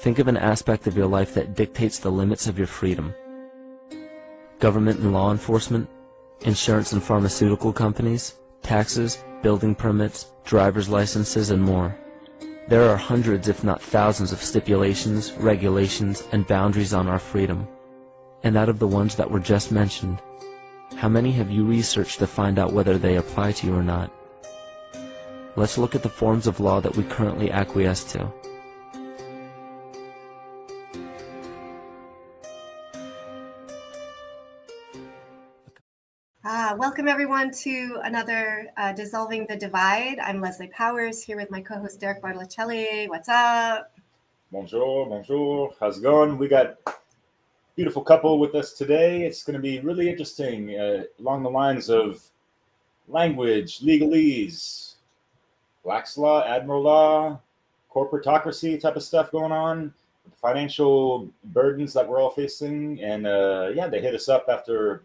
Think of an aspect of your life that dictates the limits of your freedom. Government and law enforcement, insurance and pharmaceutical companies, taxes, building permits, driver's licenses, and more. There are hundreds, if not thousands, of stipulations, regulations, and boundaries on our freedom. And out of the ones that were just mentioned, how many have you researched to find out whether they apply to you or not? Let's look at the forms of law that we currently acquiesce to. Welcome everyone to another Dissolving the Divide. I'm Leslie Powers here with my co-host Derek Bartolicelli. What's up? Bonjour, bonjour. How's it going? We got a beautiful couple with us today. It's going to be really interesting along the lines of language, legalese, Black's Law, Admiral Law, corporatocracy type of stuff going on, the financial burdens that we're all facing. And yeah, they hit us up after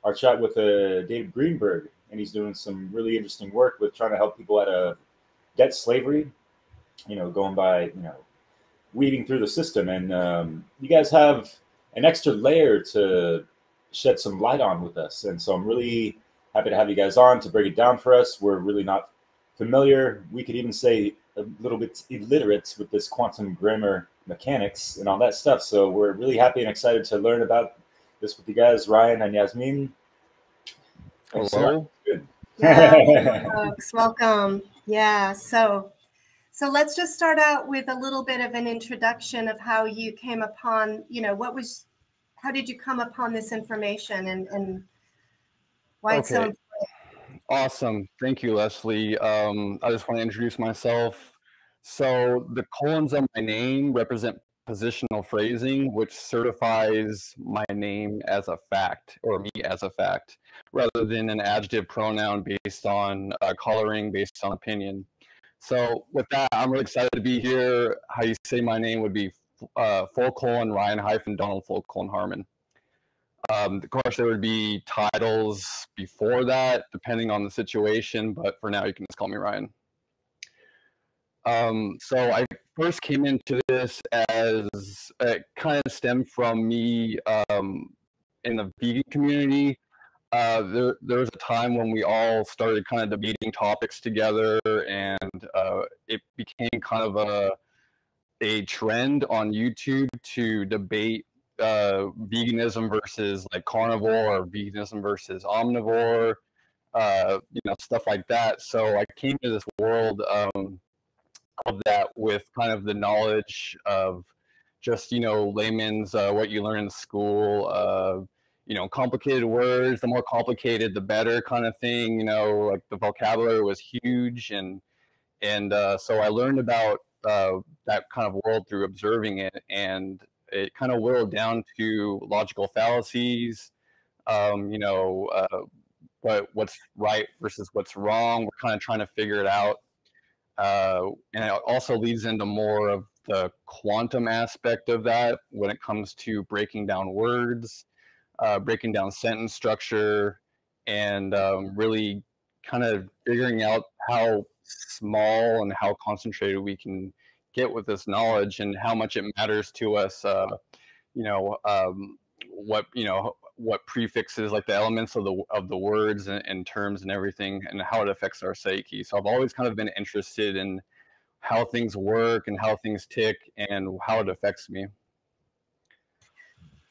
our chat with David Greenberg, and he's doing some really interesting work with trying to help people out of debt slavery, going by, weaving through the system. And you guys have an extra layer to shed some light on with us. And so I'm really happy to have you guys on to break it down for us. We're really not familiar. We could even say a little bit illiterate with this quantum grammar mechanics and all that stuff. So we're really happy and excited to learn about this with you guys, Rion and Jasmine. Hello. Good. Yeah, folks, welcome. Yeah, so let's just start out with a little bit of an introduction of how you came upon, how did you come upon this information and why it's so important? Awesome. Thank you, Leslie. I just want to introduce myself. So the colons on my name represent positional phrasing, which certifies my name as a fact, or me as a fact, rather than an adjective pronoun based on coloring, based on opinion. So with that, I'm really excited to be here. How you say my name would be Rion-Donald-Harmon. Of course, there would be titles before that, depending on the situation, but for now, you can just call me Rion. So I first came into this as it kind of stemmed from me in the vegan community. There was a time when we all started kind of debating topics together, and it became kind of a trend on YouTube to debate veganism versus like carnivore, or veganism versus omnivore, stuff like that. So I came to this world of that with kind of the knowledge of just, layman's, what you learn in school, complicated words, the more complicated, the better kind of thing, like the vocabulary was huge. And so I learned about that kind of world through observing it, and it kind of whittled down to logical fallacies, what's right versus what's wrong. We're kind of trying to figure it out. And it also leads into more of the quantum aspect of that when it comes to breaking down words, breaking down sentence structure, and really kind of figuring out how small and how concentrated we can get with this knowledge, and how much it matters to us, what prefixes, like the elements of the words and terms and everything, and how it affects our psyche. So I've always kind of been interested in how things work and how things tick and how it affects me.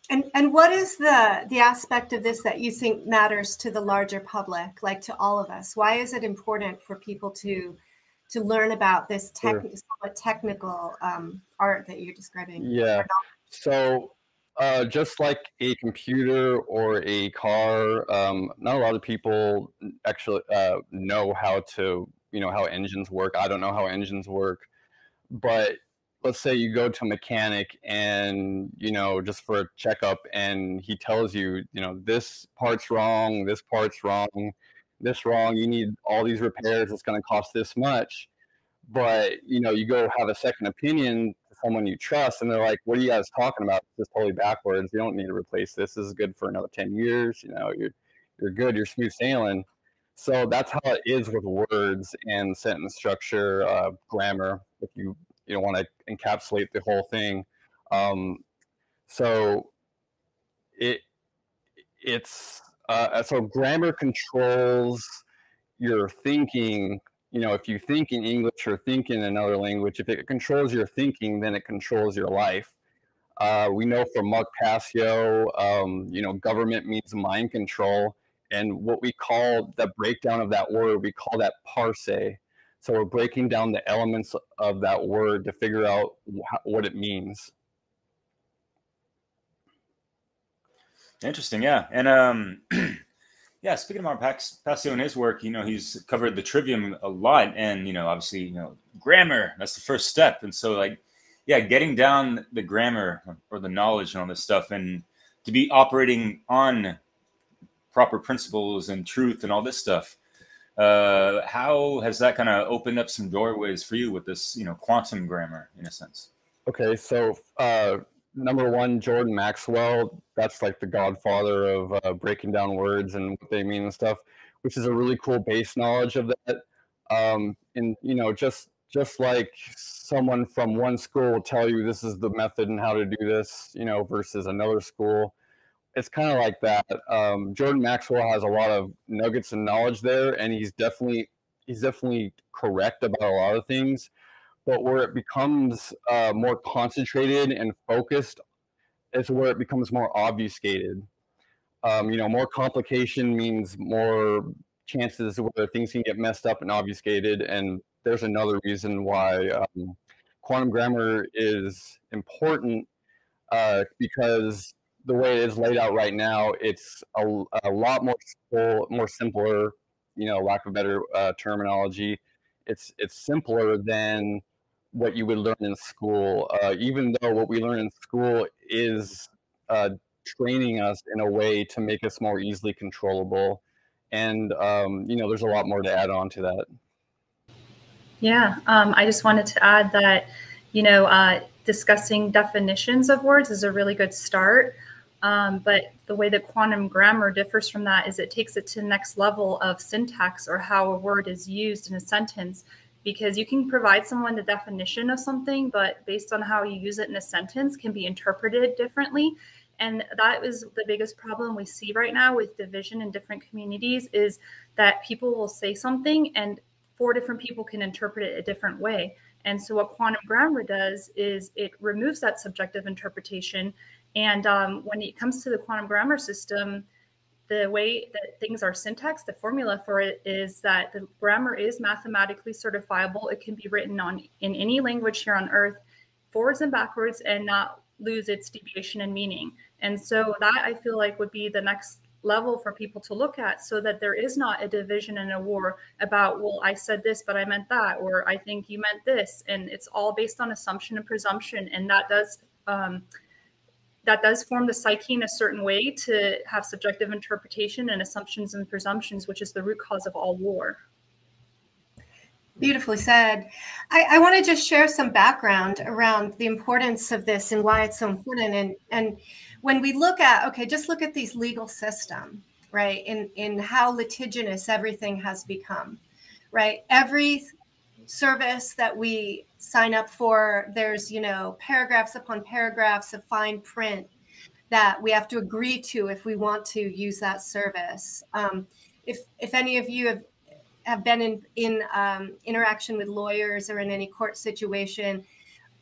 And what is the aspect of this that you think matters to the larger public, like to all of us? Why is it important for people to learn about this somewhat technical art that you're describing? Yeah. So just like a computer or a car, not a lot of people actually know how engines work. I don't know how engines work, but let's say you go to a mechanic and, just for a checkup, and he tells you, this part's wrong, this part's wrong, this wrong, you need all these repairs, it's going to cost this much. But, you go have a second opinion to someone you trust, and they're like, what are you guys talking about? This is totally backwards. You don't need to replace this. This is good for another 10 years. You're good. You're smooth sailing. So that's how it is with words and sentence structure, grammar, if you want to encapsulate the whole thing. So so grammar controls your thinking. You know, if you think in English or think in another language, if it controls your thinking, then it controls your life. We know from Mark Passio, you know, government means mind control. And what we call the breakdown of that word, we call that parse. So we're breaking down the elements of that word to figure out what it means. Interesting, yeah. And yeah, speaking of Mark Passio and his work, you know, he's covered the trivium a lot, and you know, obviously, you know, grammar, that's the first step. And so, like, yeah, getting down the grammar or the knowledge and all this stuff, and to be operating on proper principles and truth and all this stuff. How has that kind of opened up some doorways for you with this, you know, quantum grammar in a sense? Okay, so number one, Jordan Maxwell, that's like the godfather of breaking down words and what they mean and stuff, which is a really cool base knowledge of that. And you know, just like someone from one school will tell you this is the method and how to do this, you know, versus another school, it's kind of like that. Jordan Maxwell has a lot of nuggets and knowledge there, and he's definitely correct about a lot of things. But where it becomes more concentrated and focused is where it becomes more obfuscated. You know, more complication means more chances where things can get messed up and obfuscated. And there's another reason why quantum grammar is important, because the way it is laid out right now, it's a lot more simpler. You know, lack of a better terminology, it's simpler than what you would learn in school. Even though what we learn in school is training us in a way to make us more easily controllable, and you know, there's a lot more to add on to that. Yeah, I just wanted to add that, you know, discussing definitions of words is a really good start. But the way that quantum grammar differs from that is it takes it to the next level of syntax, or how a word is used in a sentence, because you can provide someone the definition of something, but based on how you use it in a sentence can be interpreted differently. And that is the biggest problem we see right now with division in different communities, is that people will say something and 4 different people can interpret it a different way. And so what quantum grammar does is it removes that subjective interpretation. And when it comes to the quantum grammar system, the way that things are syntaxed, the formula for it is that the grammar is mathematically certifiable. It can be written in any language here on Earth, forwards and backwards, and not lose its deviation and meaning. And so that, I feel like, would be the next level for people to look at, so that there is not a division and a war about, well, I said this, but I meant that, or I think you meant this. And it's all based on assumption and presumption. And that does form the psyche in a certain way to have subjective interpretation and assumptions and presumptions, which is the root cause of all war. Beautifully said. I want to just share some background around the importance of this and why it's so important. And when we look at, okay, just look at these legal system, right? In how litigious everything has become, right? Every service that we sign up for, there's, you know, paragraphs upon paragraphs of fine print that we have to agree to if we want to use that service. If any of you have been in interaction with lawyers or in any court situation,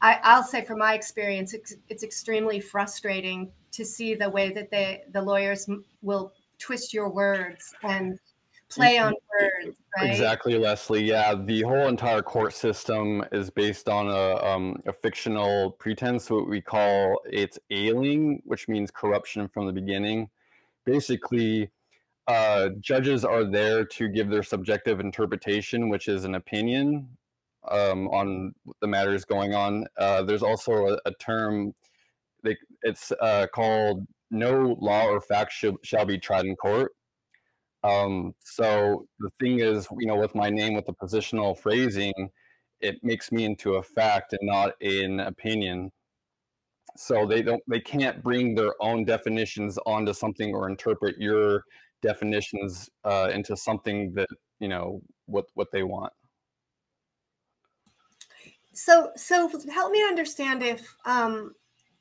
I'll say from my experience, it's extremely frustrating to see the way that the lawyers will twist your words and play on words, right? Exactly, Leslie. Yeah, the whole entire court system is based on a fictional pretense, what we call it's ailing, which means corruption from the beginning. Basically, judges are there to give their subjective interpretation, which is an opinion on the matters going on. There's also a term, it's called no law or fact shall be tried in court. So the thing is, you know, with my name, with the positional phrasing, it makes me into a fact and not an opinion. So they can't bring their own definitions onto something or interpret your definitions into something that, you know, what they want. So help me understand if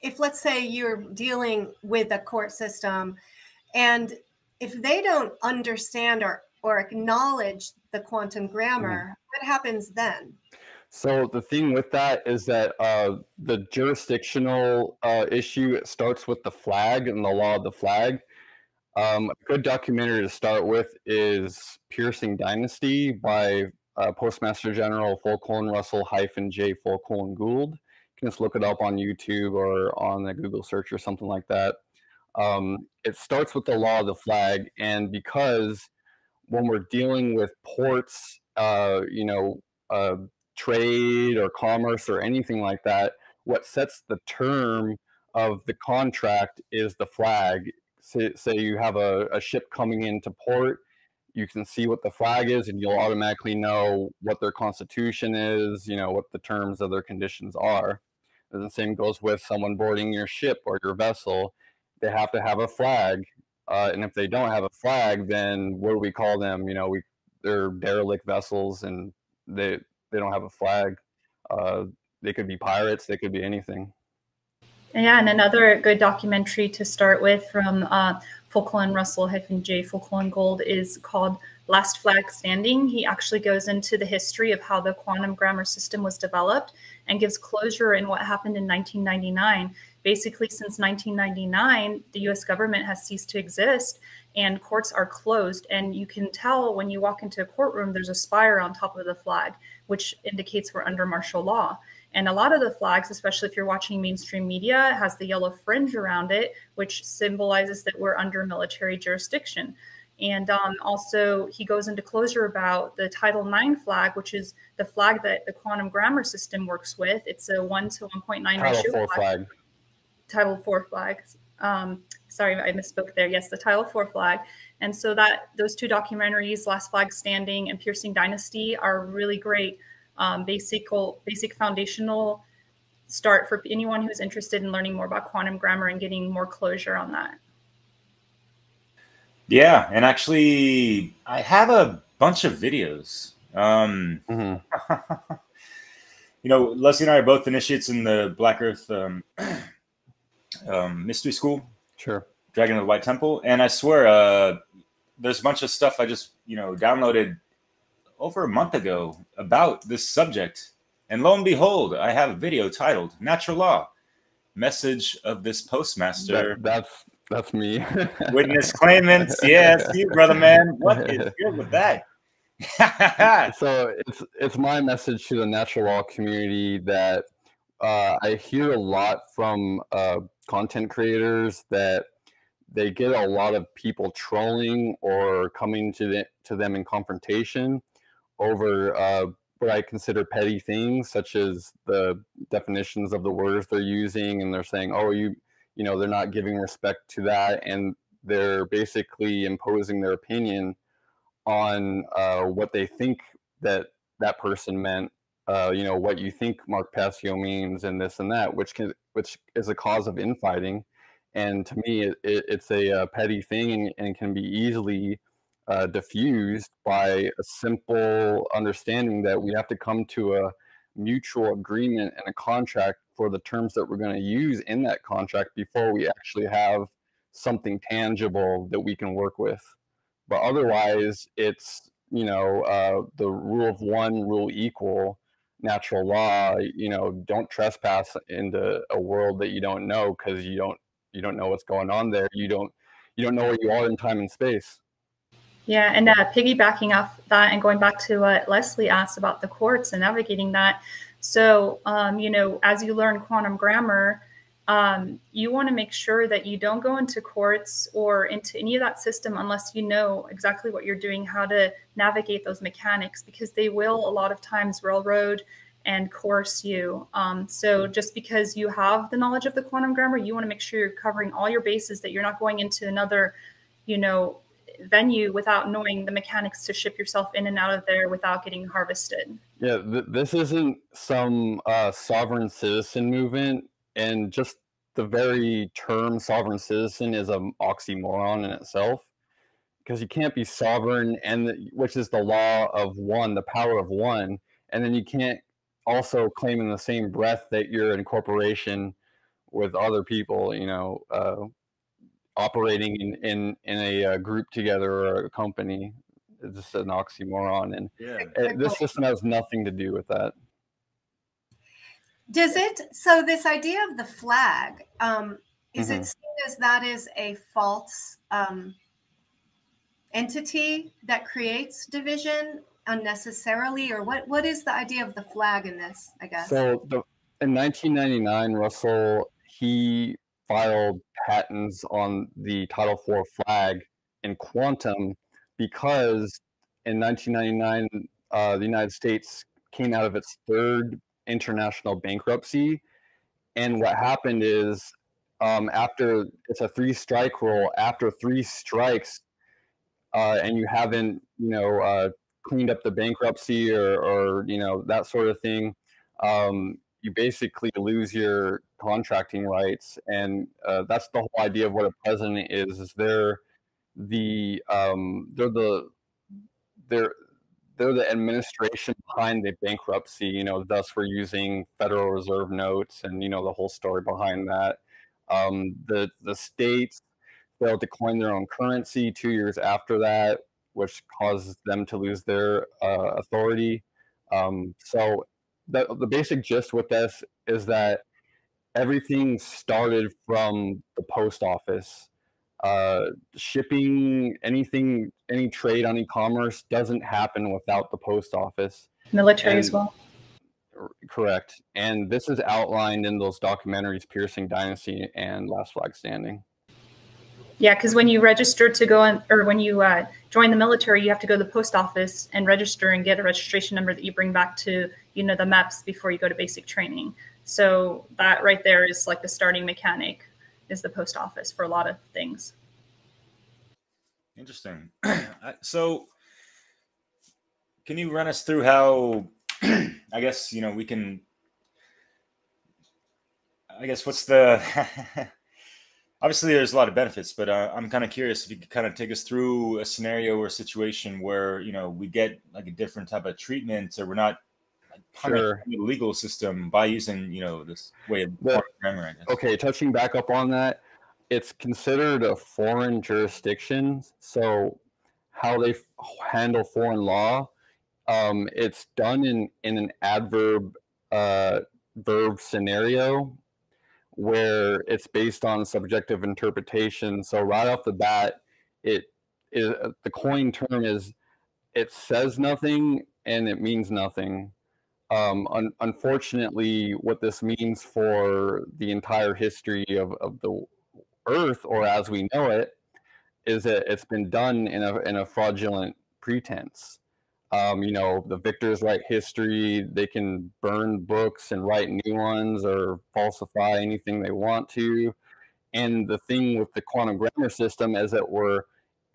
if let's say you're dealing with a court system, and if they don't understand or acknowledge the quantum grammar, what happens then? So the thing with that is that the jurisdictional issue, it starts with the flag and the law of the flag. A good documentary to start with is Piercing Dynasty by Postmaster General Russell J. Gould. You can just look it up on YouTube or on a Google search or something like that. It starts with the law of the flag, and because when we're dealing with ports, trade or commerce or anything like that, what sets the term of the contract is the flag. Say you have a ship coming into port, you can see what the flag is, and you'll automatically know what their constitution is, what the terms of their conditions are. And the same goes with someone boarding your ship or your vessel. They have to have a flag. And if they don't have a flag, then what do we call them? They're derelict vessels, and they don't have a flag. They could be pirates. They could be anything. Yeah, and another good documentary to start with from Russell J. Gould is called Last Flag Standing. He actually goes into the history of how the quantum grammar system was developed and gives closure in what happened in 1999. Basically, since 1999, the U.S. government has ceased to exist and courts are closed. And you can tell when you walk into a courtroom, there's a spire on top of the flag, which indicates we're under martial law. And a lot of the flags, especially if you're watching mainstream media, has the yellow fringe around it, which symbolizes that we're under military jurisdiction. And also, he goes into closure about the Title IX flag, which is the flag that the quantum grammar system works with. It's a 1 to 1.9 ratio flag. Title IV flag. Sorry, I misspoke there. Yes, the Title IV flag. And so those two documentaries, Last Flag Standing and Piercing Dynasty, are really great basic foundational start for anyone who's interested in learning more about quantum grammar and getting more closure on that. Yeah, and actually, I have a bunch of videos. Leslie and I are both initiates in the Black Earth Mystery School. Sure. Dragon of the White Temple. And I swear, there's a bunch of stuff I just, downloaded over a month ago about this subject. And lo and behold, I have a video titled Natural Law, Message of this Postmaster. That's me. Witness claimants. Yes, you, brother man. What is good with that? So it's my message to the natural law community that I hear a lot from content creators that they get a lot of people trolling or coming to them in confrontation over what I consider petty things, such as the definitions of the words they're using, and they're saying, "Oh, they're not giving respect to that," and they're basically imposing their opinion on what they think that person meant. What you think Mark Passio means, and this and that, which is a cause of infighting. And to me, it's a petty thing and can be easily diffused by a simple understanding that we have to come to a mutual agreement and a contract for the terms that we're going to use in that contract before we actually have something tangible that we can work with. But otherwise, it's the rule of one, rule equal, natural law. Don't trespass into a world that you don't know, because you don't know what's going on there. You don't know where you are in time and space. Yeah, and piggybacking off that and going back to what Leslie asked about the courts and navigating that. So, as you learn quantum grammar, you want to make sure that you don't go into courts or into any of that system unless you know exactly what you're doing, how to navigate those mechanics, because they will a lot of times railroad and coerce you. So just because you have the knowledge of the quantum grammar, you want to make sure you're covering all your bases, that you're not going into another, venue without knowing the mechanics to ship yourself in and out of there without getting harvested. Yeah, this isn't some sovereign citizen movement, and just the very term sovereign citizen is an oxymoron in itself, because you can't be sovereign, which is the law of one, the power of one, and then you can't also claim in the same breath that you're an incorporation with other people, operating in a group together or a company. It's just an oxymoron, and this system has nothing to do with that. Does it? So this idea of the flag, is it seen as that is a false entity that creates division unnecessarily, or what is the idea of the flag in this, I guess? So in 1999, Russell, he filed patents on the Title IV flag in quantum because in 1999, the United States came out of its third international bankruptcy. And what happened is, after it's a 3-strike rule, after 3 strikes, and you haven't, cleaned up the bankruptcy or that sort of thing, you basically lose your contracting rights. And that's the whole idea of what a president is they're the administration behind the bankruptcy. Thus we're using Federal Reserve notes and the whole story behind that. The states failed to coin their own currency 2 years after that, which causes them to lose their authority. So the basic gist with this is that everything started from the post office. Shipping, anything, any trade on e-commerce doesn't happen without the post office. Military as well. Correct. And this is outlined in those documentaries, Piercing Dynasty and Last Flag Standing. Yeah, because when you register to go on, or when you join the military, you have to go to the post office and register and get a registration number that you bring back to, the MEPS before you go to basic training. So that right there is like the starting mechanic, is the post office for a lot of things. Interesting. So can you run us through how, I guess, we can, what's the, obviously there's a lot of benefits, but I'm kind of curious if you could kind of take us through a scenario or a situation where, we get like a different type of treatment, or we're not sure the legal system by using, this way of grammar, I guess. Okay, touching back up on that, it's considered a foreign jurisdiction. So how they handle foreign law, it's done in an adverb verb scenario where it's based on subjective interpretation. So right off the bat, the coin term is, it says nothing and it means nothing. Unfortunately, what this means for the entire history of the Earth, or as we know it, is that it's been done in a fraudulent pretense. The victors write history. They can burn books and write new ones or falsify anything they want to. And the thing with the quantum grammar system is that we're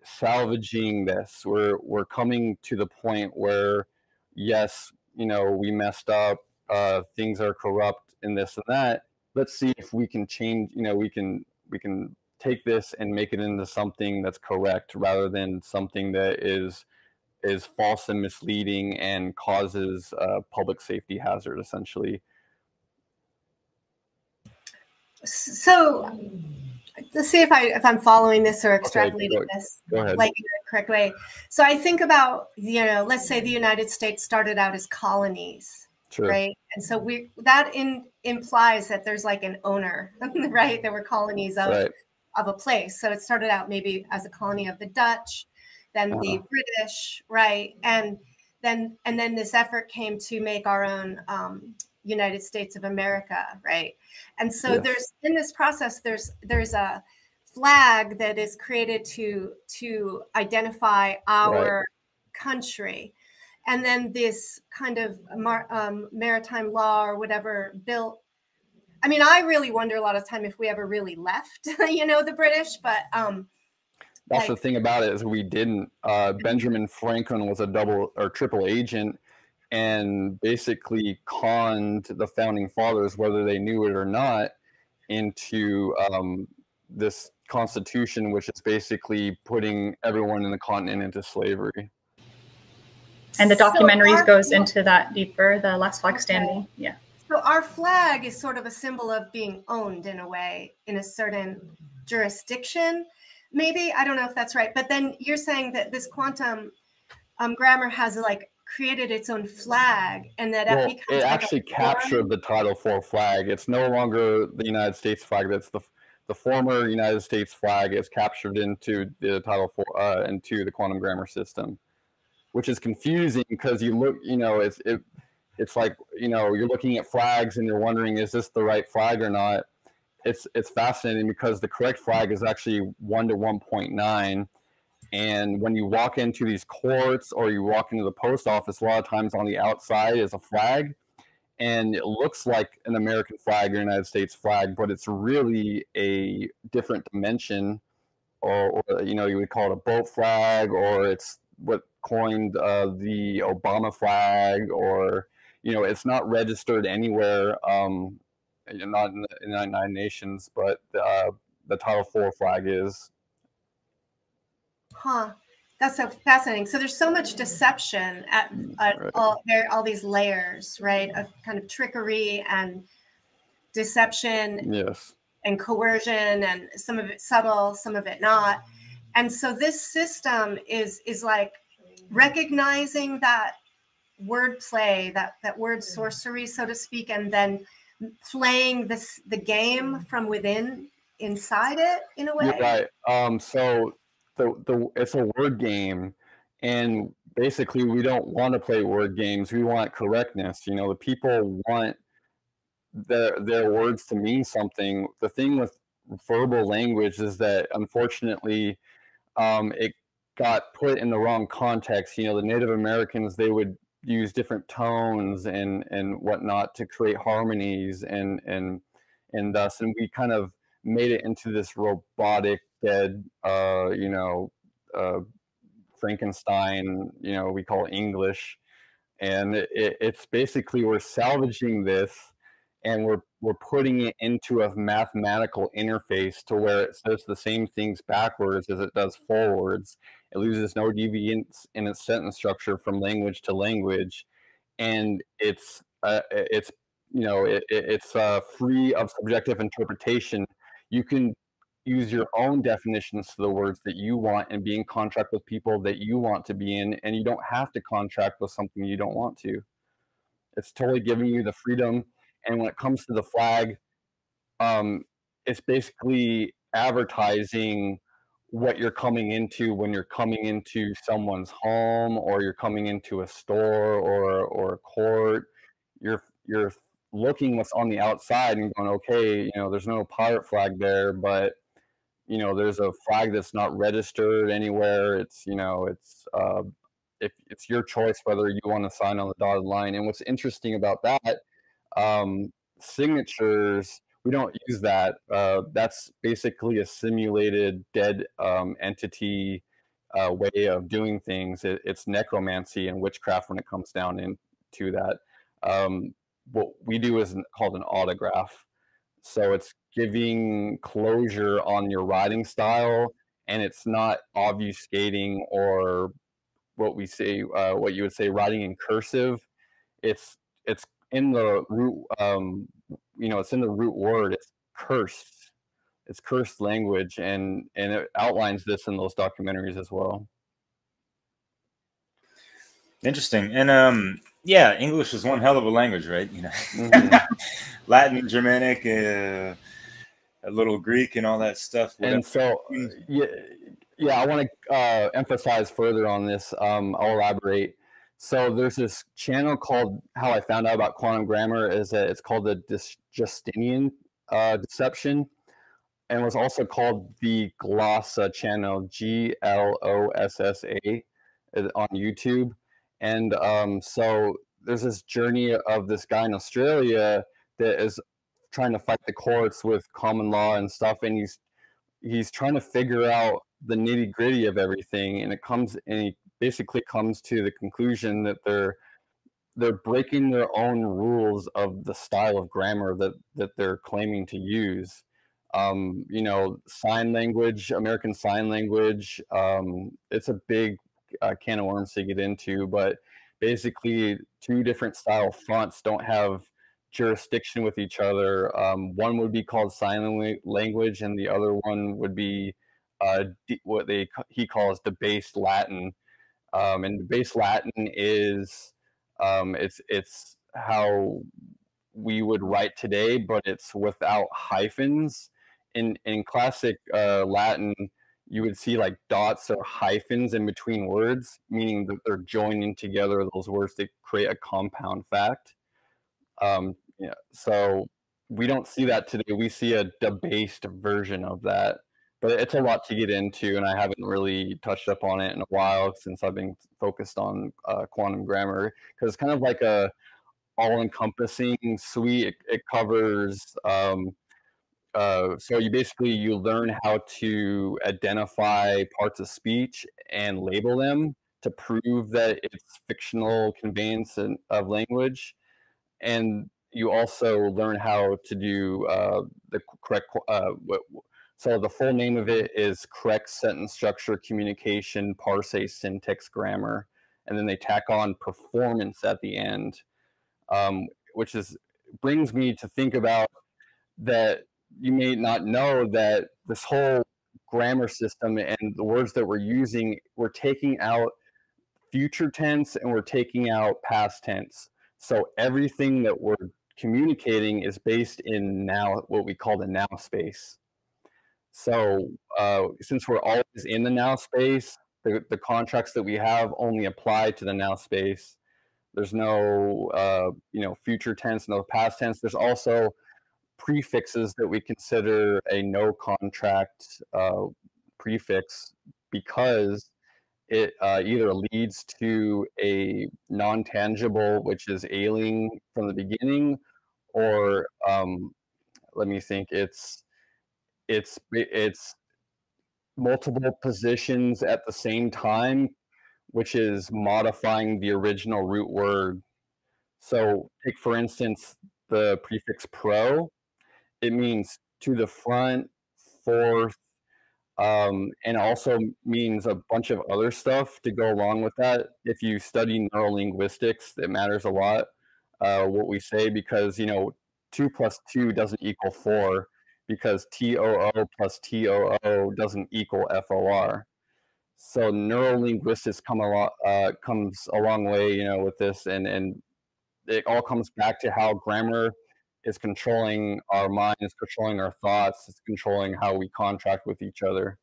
salvaging this. We're coming to the point where, yes, we messed up, things are corrupt and this and that. Let's see if we can change, we can take this and make it into something that's correct rather than something that is false and misleading and causes a public safety hazard, essentially. So let's see if I'm following this or extrapolating this like in the correct way. So I think about, let's say the United States started out as colonies, right? And so that implies that there's like an owner, right? There were colonies of a place. So it started out maybe as a colony of the Dutch, then the British, right? And then this effort came to make our own United States of America, right? And so there's, in this process, there's a flag that is created to identify our country. And then this kind of maritime law or whatever built. I mean, I really wonder a lot of time if we ever really left, the British, but that's the thing about it, is we didn't. Benjamin Franklin was a double or triple agent and basically conned the founding fathers, whether they knew it or not, into this constitution, which is basically putting everyone in the continent into slavery. And the documentaries goes into that deeper, the Last Flag Standing. Yeah. So our flag is sort of a symbol of being owned in a way in a certain jurisdiction. Maybe, I don't know if that's right. But then you're saying that this quantum grammar has like created its own flag, and that Well, becomes it like actually captured the Title IV flag. It's no longer the United States flag. That's the former United States flag is captured into the Title IV, into the quantum grammar system, which is confusing because you look, you know, it's like, you know, you're looking at flags and you're wondering, is this the right flag or not? It's fascinating because the correct flag is actually 1 to 1.9. And when you walk into these courts or you walk into the post office, a lot of times on the outside is a flag, and it looks like an American flag or United States flag, but it's really a different dimension, or you know, you would call it a boat flag, or it's what coined the Obama flag, or you know, it's not registered anywhere, not in the United Nations, but the Title IV flag is. Huh. That's so fascinating. So there's so much deception at Right. all these layers, right, of kind of trickery and deception. Yes. And coercion, and some of it subtle, some of it not. And so this system is like recognizing that word play, that word sorcery, so to speak, and then playing the game from within inside it in a way. You're right. So it's a word game, and basically we don't want to play word games. We want correctness. You know, the people want their words to mean something. The thing with verbal language is that unfortunately, it got put in the wrong context. You know, the Native Americans, they would use different tones and whatnot to create harmonies and thus, and we kind of made it into this robotic, dead, you know, Frankenstein, you know, we call English, and it's basically we're salvaging this, and we're putting it into a mathematical interface to where it says the same things backwards as it does forwards. It loses no deviance in its sentence structure from language to language, and it's you know, it's free of subjective interpretation. You can use your own definitions to the words that you want and be in contract with people that you want to be in, and you don't have to contract with something you don't want to. It's totally giving you the freedom. And when it comes to the flag, it's basically advertising what you're coming into when you're coming into someone's home, or you're coming into a store or a court. You're looking what's on the outside and going, okay, you know, there's no pirate flag there, but you know, there's a flag that's not registered anywhere. It's, you know, if it's your choice whether you want to sign on the dotted line. And what's interesting about that, signatures, we don't use that. That's basically a simulated dead entity way of doing things. It's necromancy and witchcraft when it comes down into that. What we do is called an autograph. So it's giving closure on your writing style, and it's not obfuscating or what we say, what you would say, writing in cursive. It's in the root, you know, it's in the root word. It's cursed. It's cursed language, and it outlines this in those documentaries as well. Interesting. And yeah, English is one hell of a language, right? You know, mm-hmm. Latin, Germanic, a little Greek, and all that stuff. And so, yeah, I want to emphasize further on this. I'll elaborate. So there's this channel called, how I found out about quantum grammar is that it's called the Justinian deception, and was also called the Glossa channel, GLOSSA, on YouTube. And so there's this journey of this guy in Australia that is trying to fight the courts with common law and stuff, and he's trying to figure out the nitty gritty of everything, and he basically comes to the conclusion that they're breaking their own rules of the style of grammar that they're claiming to use. You know, sign language, American Sign Language, it's a big can of worms to get into, but basically 2 different style fonts don't have jurisdiction with each other. One would be called sign language, and the other one would be what he calls debased Latin. And debased Latin is it's how we would write today, but it's without hyphens. In classic Latin, you would see like dots or hyphens in between words, meaning that they're joining together those words to create a compound fact. Yeah, so we don't see that today. We see a debased version of that, but it's a lot to get into, and I haven't really touched up on it in a while since I've been focused on quantum grammar, because it's kind of like a all-encompassing suite. It covers so you learn how to identify parts of speech and label them to prove that it's fictional conveyance of language, and you also learn how to do the correct. So the full name of it is correct sentence structure, communication, parse, syntax, grammar, and then they tack on performance at the end, which brings me to think about that you may not know that this whole grammar system and the words that we're using, we're taking out future tense and we're taking out past tense. So everything that we're communicating is based in now, what we call the now space. So since we're always in the now space, the contracts that we have only apply to the now space. There's no future tense, no past tense. There's also prefixes that we consider a no contract prefix because it either leads to a non-tangible, which is alien from the beginning, or let me think, it's multiple positions at the same time, which is modifying the original root word. So take, for instance, the prefix pro. It means to the front, fourth, and also means a bunch of other stuff to go along with that. If you study neurolinguistics, it matters a lot what we say, because 2 plus 2 doesn't equal 4, because TOO plus TOO doesn't equal FOR. So neurolinguistics comes a long way, with this, and it all comes back to how grammar is controlling our minds, controlling our thoughts, it's controlling how we contract with each other.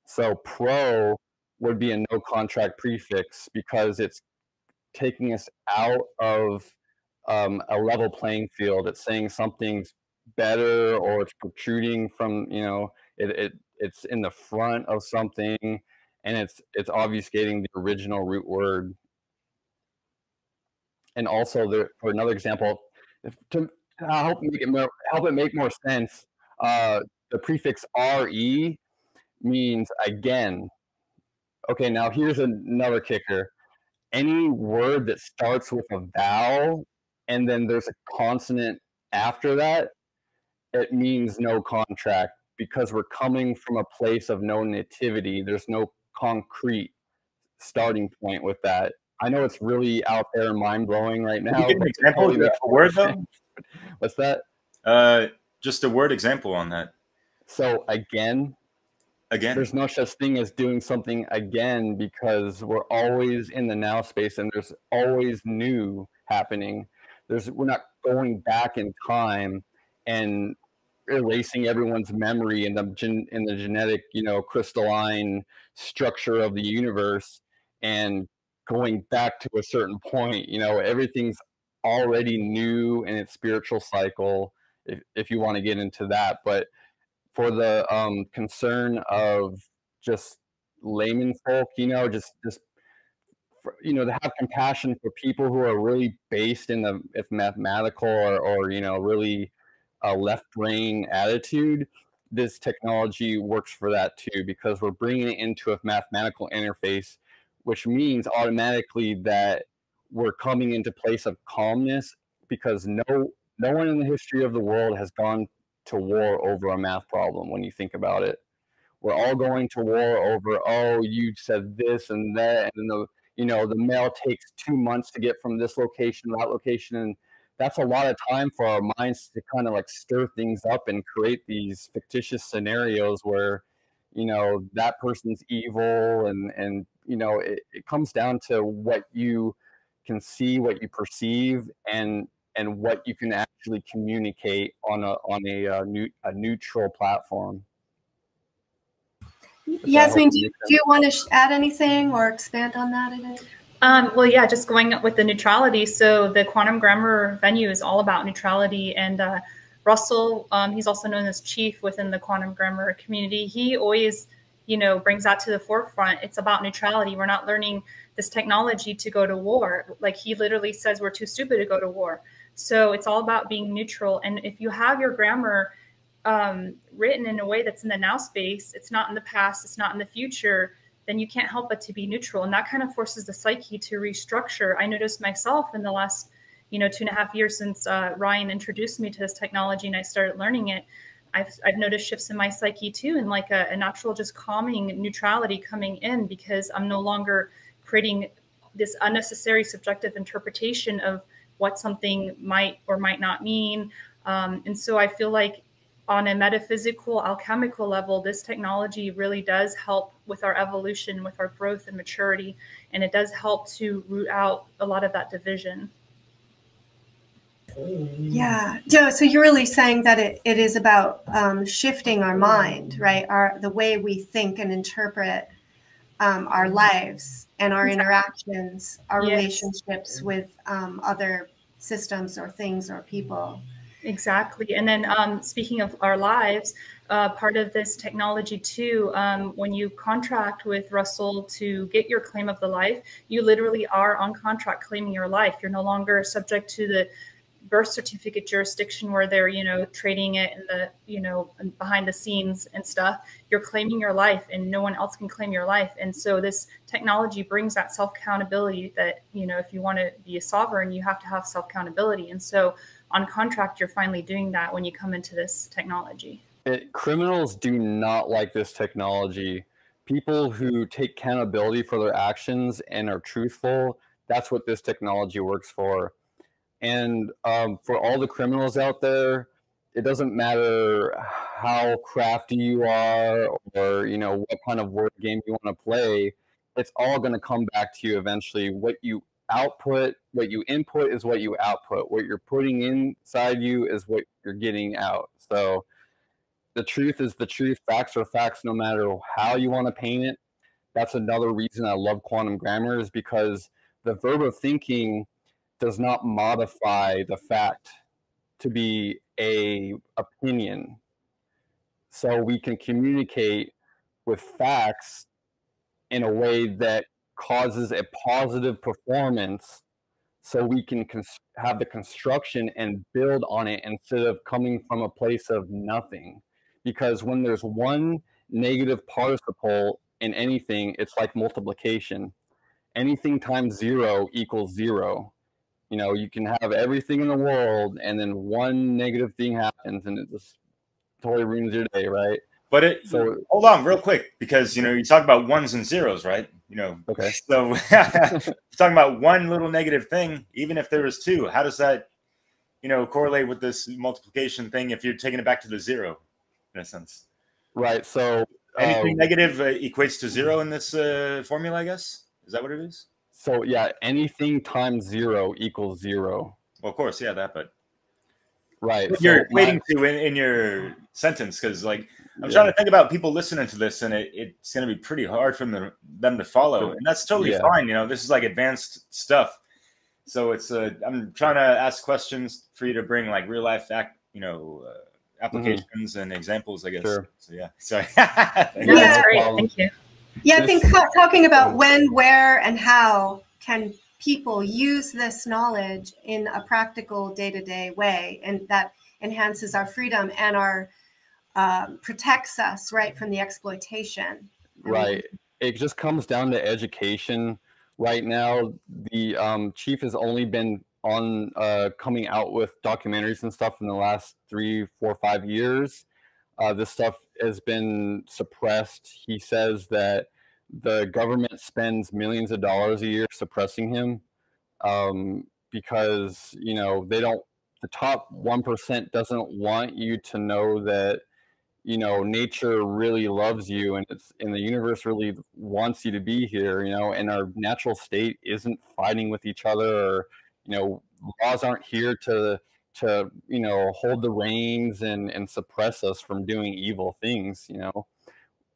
So pro would be a no contract prefix because it's taking us out of a level playing field. It's saying something's better, or it's protruding from, it's in the front of something, and it's obfuscating the original root word. And also, for another example, to help it make more sense, the prefix re means again. Okay, now here's another kicker. Any word that starts with a vowel and then there's a consonant after that, it means no contract, because we're coming from a place of no nativity. There's no concrete starting point with that. I know it's really out there and mind-blowing right now. Can you give an example of a word, though? What's that? Just a word example on that. So again, there's no such thing as doing something again, because we're always in the now space and there's always new happening. We're not going back in time and erasing everyone's memory in the genetic, crystalline structure of the universe and going back to a certain point. Everything's already new in its spiritual cycle, if you want to get into that. But for the concern of just layman folk, just to have compassion for people who are really based in the mathematical or really left brain attitude, this technology works for that too, because we're bringing it into a mathematical interface, which means automatically that we're coming into place of calmness, because no one in the history of the world has gone to war over a math problem. When you think about it, we're all going to war over, oh, you said this and that, and then the mail takes 2 months to get from this location to that location, and that's a lot of time for our minds to kind of like stir things up and create these fictitious scenarios where, you know, that person's evil, and you know, it comes down to what you can see, what you perceive, and what you can actually communicate on a neutral platform. Yasmin, do you want to add anything or expand on that a bit? Well, yeah, just going up with the neutrality. So the quantum grammar venue is all about neutrality. And Russell, he's also known as chief within the quantum grammar community. He always, you know, brings that to the forefront. It's about neutrality. We're not learning this technology to go to war. Like, he literally says we're too stupid to go to war. So it's all about being neutral. And if you have your grammar written in a way that's in the now space, it's not in the past, it's not in the future, then you can't help but to be neutral. And that kind of forces the psyche to restructure. I noticed myself in the last, you know, 2.5 years since Rion introduced me to this technology and I started learning it, I've noticed shifts in my psyche too, and like a natural just calming neutrality coming in, because I'm no longer creating this unnecessary subjective interpretation of what something might or might not mean. And so I feel like on a metaphysical, alchemical level, this technology really does help with our evolution, with our growth and maturity, and it does help to root out a lot of that division. Yeah. So you're really saying that it is about shifting our mind, right? The way we think and interpret our lives and our interactions, our relationships with other systems or things or people. Exactly. And then speaking of our lives, part of this technology too, when you contract with Russell to get your claim of the life, you literally are on contract claiming your life. You're no longer subject to the birth certificate jurisdiction where they're, you know, trading it in the, you know, behind the scenes and stuff. You're claiming your life and no one else can claim your life. And so this technology brings that self-accountability that, you know, if you want to be a sovereign, you have to have self-accountability. And so on contract, you're finally doing that when you come into this technology. Criminals do not like this technology. People who take accountability for their actions and are truthful, that's what this technology works for. And for all the criminals out there, it doesn't matter how crafty you are or, you know, what kind of word game you want to play. It's all going to come back to you eventually. What you output, what you input is what you output. What you're putting inside you is what you're getting out. So the truth is the truth. Facts are facts, no matter how you want to paint it. That's another reason I love quantum grammar, is because the verb of thinking does not modify the fact to be a opinion. So we can communicate with facts in a way that causes a positive performance, so we can have the construction and build on it instead of coming from a place of nothing. Because when there's one negative participle in anything, it's like multiplication. Anything times 0 equals 0. You know, you can have everything in the world and then one negative thing happens and it just totally ruins your day, right? But hold on real quick, because, you know, you talk about ones and zeros, right? You know, okay. So talking about one little negative thing, even if there was 2, how does that, you know, correlate with this multiplication thing if you're taking it back to the 0, in a sense? Right. So anything negative equates to 0 in this formula, I guess. Is that what it is? So yeah, anything times 0 equals 0. Well, of course, yeah, that, but right. What you're equating to in your sentence, because like I'm trying to think about people listening to this, and it's going to be pretty hard for them to follow, and that's totally fine. You know, this is like advanced stuff, so it's I'm trying to ask questions for you to bring like real life applications and examples, I guess. Sure. So yeah, sorry. No, that's great. Thank you. Yeah, I think talking about when, where, and how can people use this knowledge in a practical day-to-day way, and that enhances our freedom and our protects us, right, from the exploitation. Right. It just comes down to education. Right now, the chief has only been on coming out with documentaries and stuff in the last 3, 4, 5 years. This stuff has been suppressed. He says that the government spends millions of dollars a year suppressing him because, you know, they don't the top 1% doesn't want you to know that, you know, nature really loves you, and the universe really wants you to be here, you know, and our natural state isn't fighting with each other, or, you know, laws aren't here to you know, hold the reins and suppress us from doing evil things, you know.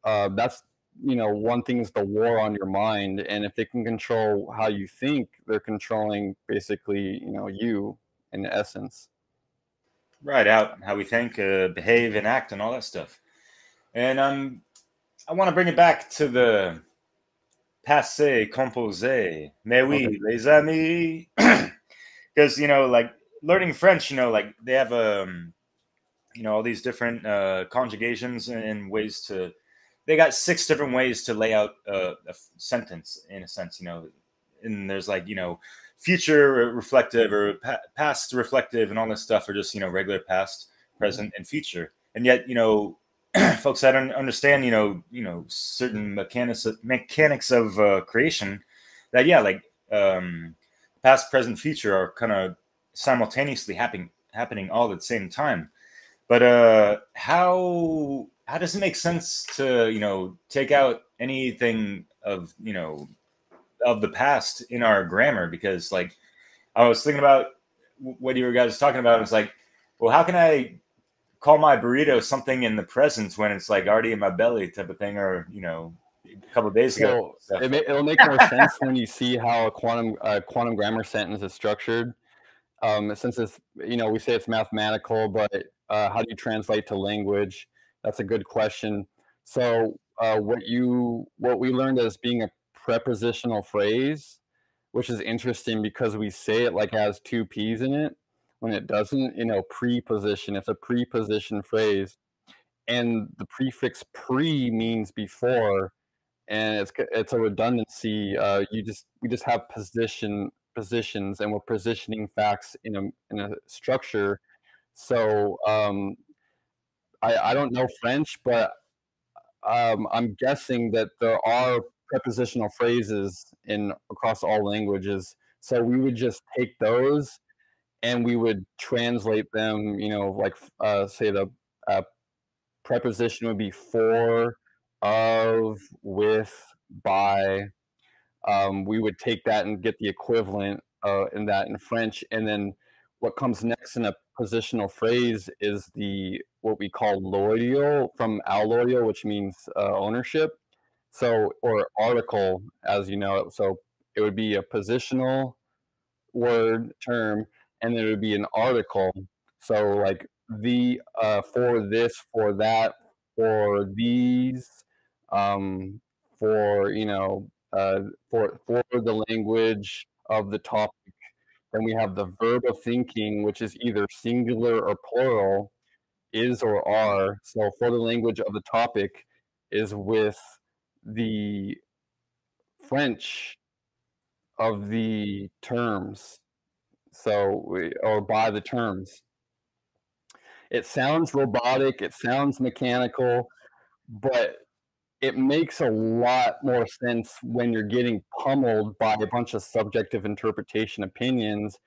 That's, you know, one thing is the war on your mind, and if they can control how you think, they're controlling basically, you know, you in essence. Right, out how we think, behave, and act, and all that stuff. And I want to bring it back to the passé composé. Mais oui, Okay. les amis. Because, you know, like learning French, you know, like they have you know, all these different conjugations and ways to. They got 6 different ways to lay out a sentence, in a sense, you know. And there's like, you know, future reflective or past reflective, and all this stuff are just, you know, regular past, present, and future. And yet, you know, folks that don't understand, you know, certain mechanics of creation, that yeah, like past, present, future are kind of simultaneously happening all at the same time. But how does it make sense to, you know, take out anything of, you know, of the past in our grammar? Because like I was thinking about what you guys talking about. It's like, well, how can I call my burrito something in the present when it's like already in my belly, type of thing, or, you know, a couple of days ago? So it'll make more sense when you see how a quantum grammar sentence is structured. Since it's, you know, we say it's mathematical, but how do you translate to language? That's a good question. So what we learned as being a prepositional phrase, which is interesting because we say it like it has 2 P's in it when it doesn't. You know, preposition. It's a preposition phrase, and the prefix pre means before, and it's a redundancy. We just have positions, and we're positioning facts in a structure. So I don't know French, but I'm guessing that there are prepositional phrases in across all languages. So we would just take those and we would translate them. You know, like say the uh, preposition would be for, of, with, by. We would take that and get the equivalent in that in French, and then what comes next in a positional phrase is the what we call loyal, from alloyal, which means ownership. So, or article, as you know. So it would be a positional word term, and there would be an article. So like the for this, for that, for these, um, for, you know, for the language of the topic. Then we have the verb of thinking, which is either singular or plural, is or are. So for the language of the topic is with the French of the terms. So, or by the terms. It sounds robotic, it sounds mechanical, but it makes a lot more sense when you're getting pummeled by a bunch of subjective interpretation opinions,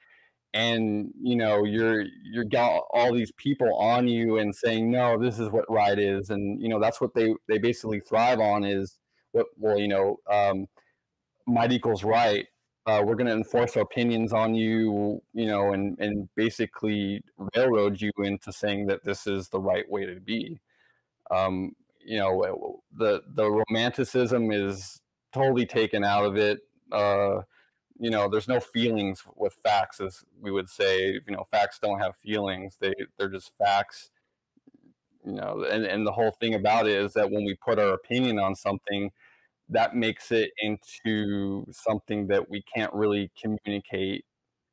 and you know you're got all these people on you and saying, no, this is what right is, and you know that's what they basically thrive on, is what, well, you know, might equals right. We're going to enforce our opinions on you, you know, and basically railroad you into saying that this is the right way to be. You know, the romanticism is totally taken out of it. You know, there's no feelings with facts, as we would say. You know, facts don't have feelings; they're just facts. You know, and the whole thing about it is that when we put our opinion on something, that makes it into something that we can't really communicate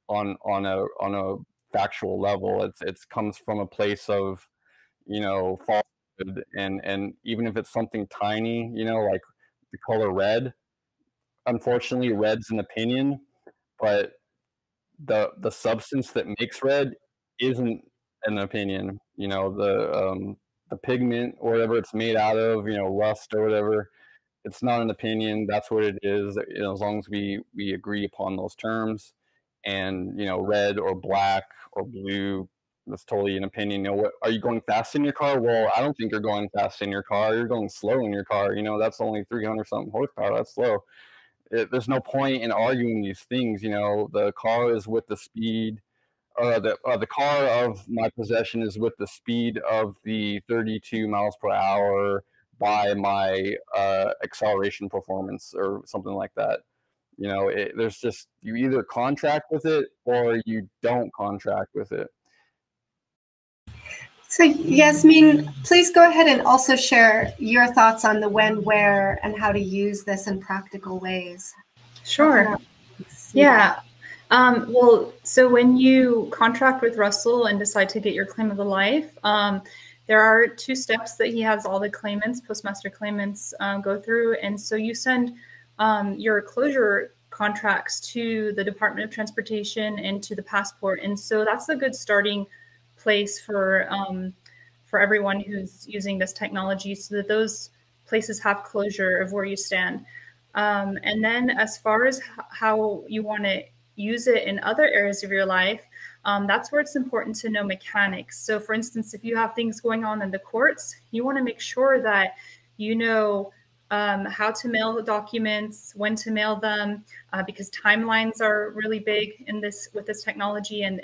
on a factual level. It's comes from a place of, you know, falsehood, and even if it's something tiny, you know, like the color red. Unfortunately, red's an opinion, but the substance that makes red isn't an opinion. You know, the pigment or whatever it's made out of, you know, rust or whatever, it's not an opinion. That's what it is. You know, as long as we agree upon those terms, and, red or black or blue, that's totally an opinion. What are you going fast in your car? Well, I don't think you're going fast in your car. You're going slow in your car. That's only 300 something horsepower. That's slow. There's no point in arguing these things. The car is with the speed, the car of my possession is with the speed of the 32 miles per hour by my acceleration performance or something like that. There's just, you either contract with it or you don't contract with it. So Jasmine, please go ahead and also share your thoughts on the when, where, and how to use this in practical ways. Sure. Yeah. Well, so when you contract with Russell and decide to get your claim of the life, there are 2 steps that he has all the claimants, postmaster claimants, go through. And so you send your closure contracts to the Department of Transportation and to the passport. And so that's a good starting place for everyone who's using this technology, so that those places have closure of where you stand. And then as far as how you want to use it in other areas of your life, that's where it's important to know mechanics. So for instance, if you have things going on in the courts, you want to make sure that you know how to mail the documents, when to mail them, because timelines are really big in with this technology, and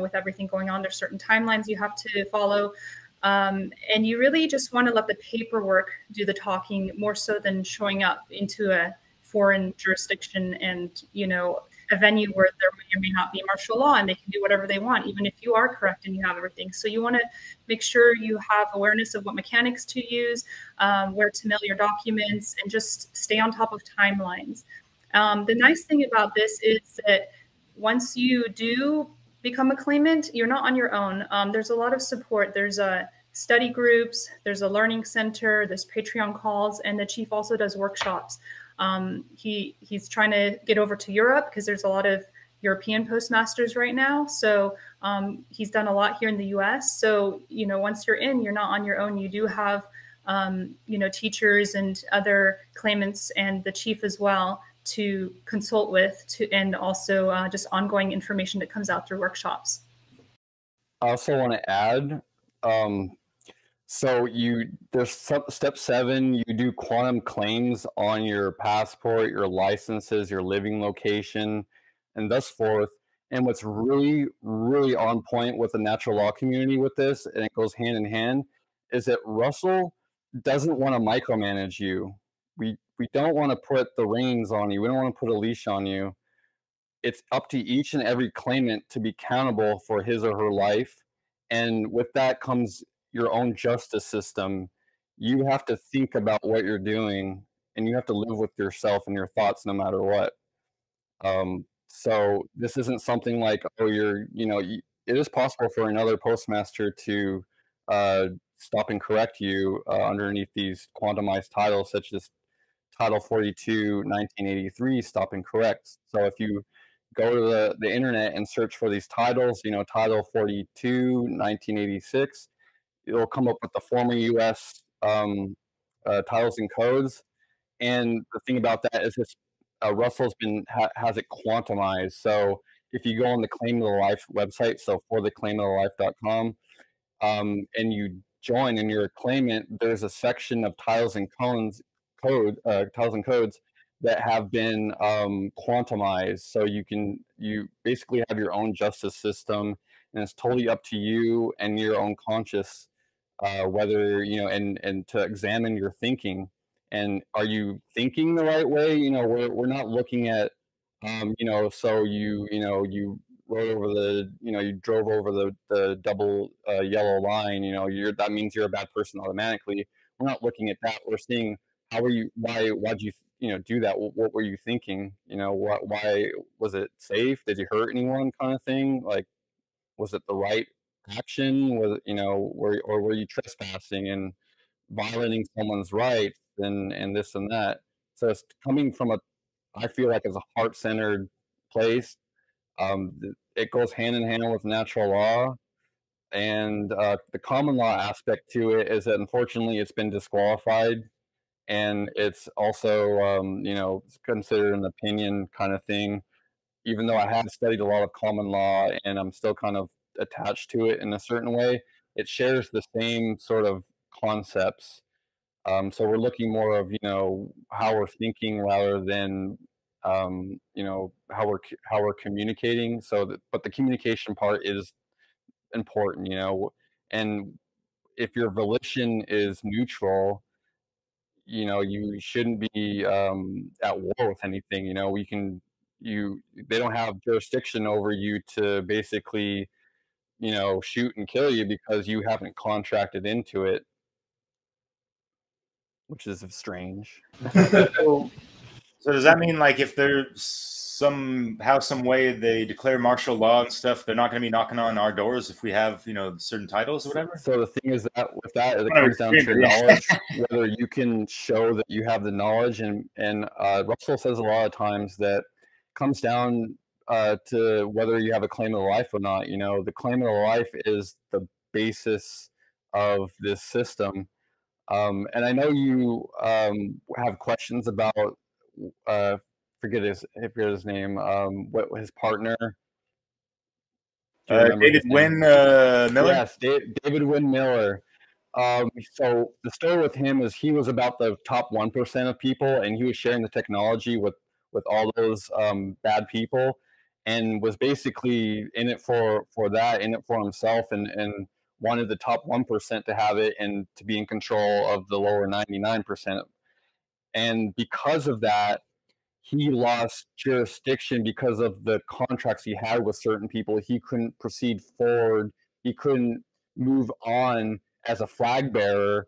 with everything going on, there's certain timelines you have to follow. And you really just want to let the paperwork do the talking more so than showing up into a foreign jurisdiction and, a venue where there may or may not be martial law and they can do whatever they want, even if you are correct and you have everything. So you want to make sure you have awareness of what mechanics to use, where to mail your documents, and just stay on top of timelines. The nice thing about this is that once you do become a claimant, you're not on your own. There's a lot of support. There's study groups, there's a learning center, there's Patreon calls, and the chief also does workshops. He's trying to get over to Europe because there's a lot of European postmasters right now. So he's done a lot here in the US. So, once you're in, you're not on your own. You do have, teachers and other claimants and the chief as well to consult with, and also just ongoing information that comes out through workshops. I also want to add, so there's step 7, you do quantum claims on your passport, your licenses, your living location, and thus forth. And what's really, really on point with the natural law community with this, and it goes hand in hand, is that Russell doesn't want to micromanage you. We don't want to put the reins on you. We don't want to put a leash on you. It's up to each and every claimant to be accountable for his or her life. And with that comes your own justice system. You have to think about what you're doing, and you have to live with yourself and your thoughts no matter what. So this isn't something like, oh, it is possible for another postmaster to stop and correct you underneath these quantumized titles, such as Title 42, 1983, stop and correct. So if you go to the internet and search for these titles, Title 42, 1986, it'll come up with the former U.S. Titles and codes. And the thing about that is this, Russell's has it quantumized. So if you go on the Claim of the Life website, so for the claimofthelife.com, and you join and you're a claimant, there's a section of titles and codes that have been quantumized. So you basically have your own justice system, and it's totally up to you and your own conscious whether and to examine your thinking. And are you thinking the right way? We're not looking at so you rode over you drove over the double yellow line, that means you're a bad person automatically. We're not looking at that. We're seeing why'd you do that? What were you thinking? Why was it safe? Did you hurt anyone, kind of thing? Like, was it the right action? Was were you trespassing and violating someone's rights and this and that? So it's coming from I feel like it's a heart-centered place. It goes hand in hand with natural law, and the common law aspect to it is that unfortunately it's been disqualified, and it's also it's considered an opinion kind of thing. even though I have studied a lot of common law and I'm still kind of attached to it in a certain way, it shares the same sort of concepts. So we're looking more of, how we're thinking rather than, how we're communicating. But the communication part is important, and if your volition is neutral, you shouldn't be at war with anything. They don't have jurisdiction over you to basically, shoot and kill you because you haven't contracted into it, which is strange. So does that mean, like, if there's some way they declare martial law and stuff, they're not going to be knocking on our doors if we have, certain titles or whatever? So the thing is that with that, it comes down to your knowledge, whether you can show that you have the knowledge. And Russell says a lot of times that comes down to whether you have a claim of life or not. The claim of life is the basis of this system. And I know you have questions about, forget his name, what his partner. David Wynn Miller? Yes, David Wynn Miller. So the story with him is he was about the top 1% of people, and he was sharing the technology with all those bad people, and was basically in it for himself, and wanted the top 1% to have it and to be in control of the lower 99%. And because of that, he lost jurisdiction because of the contracts he had with certain people. He couldn't proceed forward. He couldn't move on as a flag bearer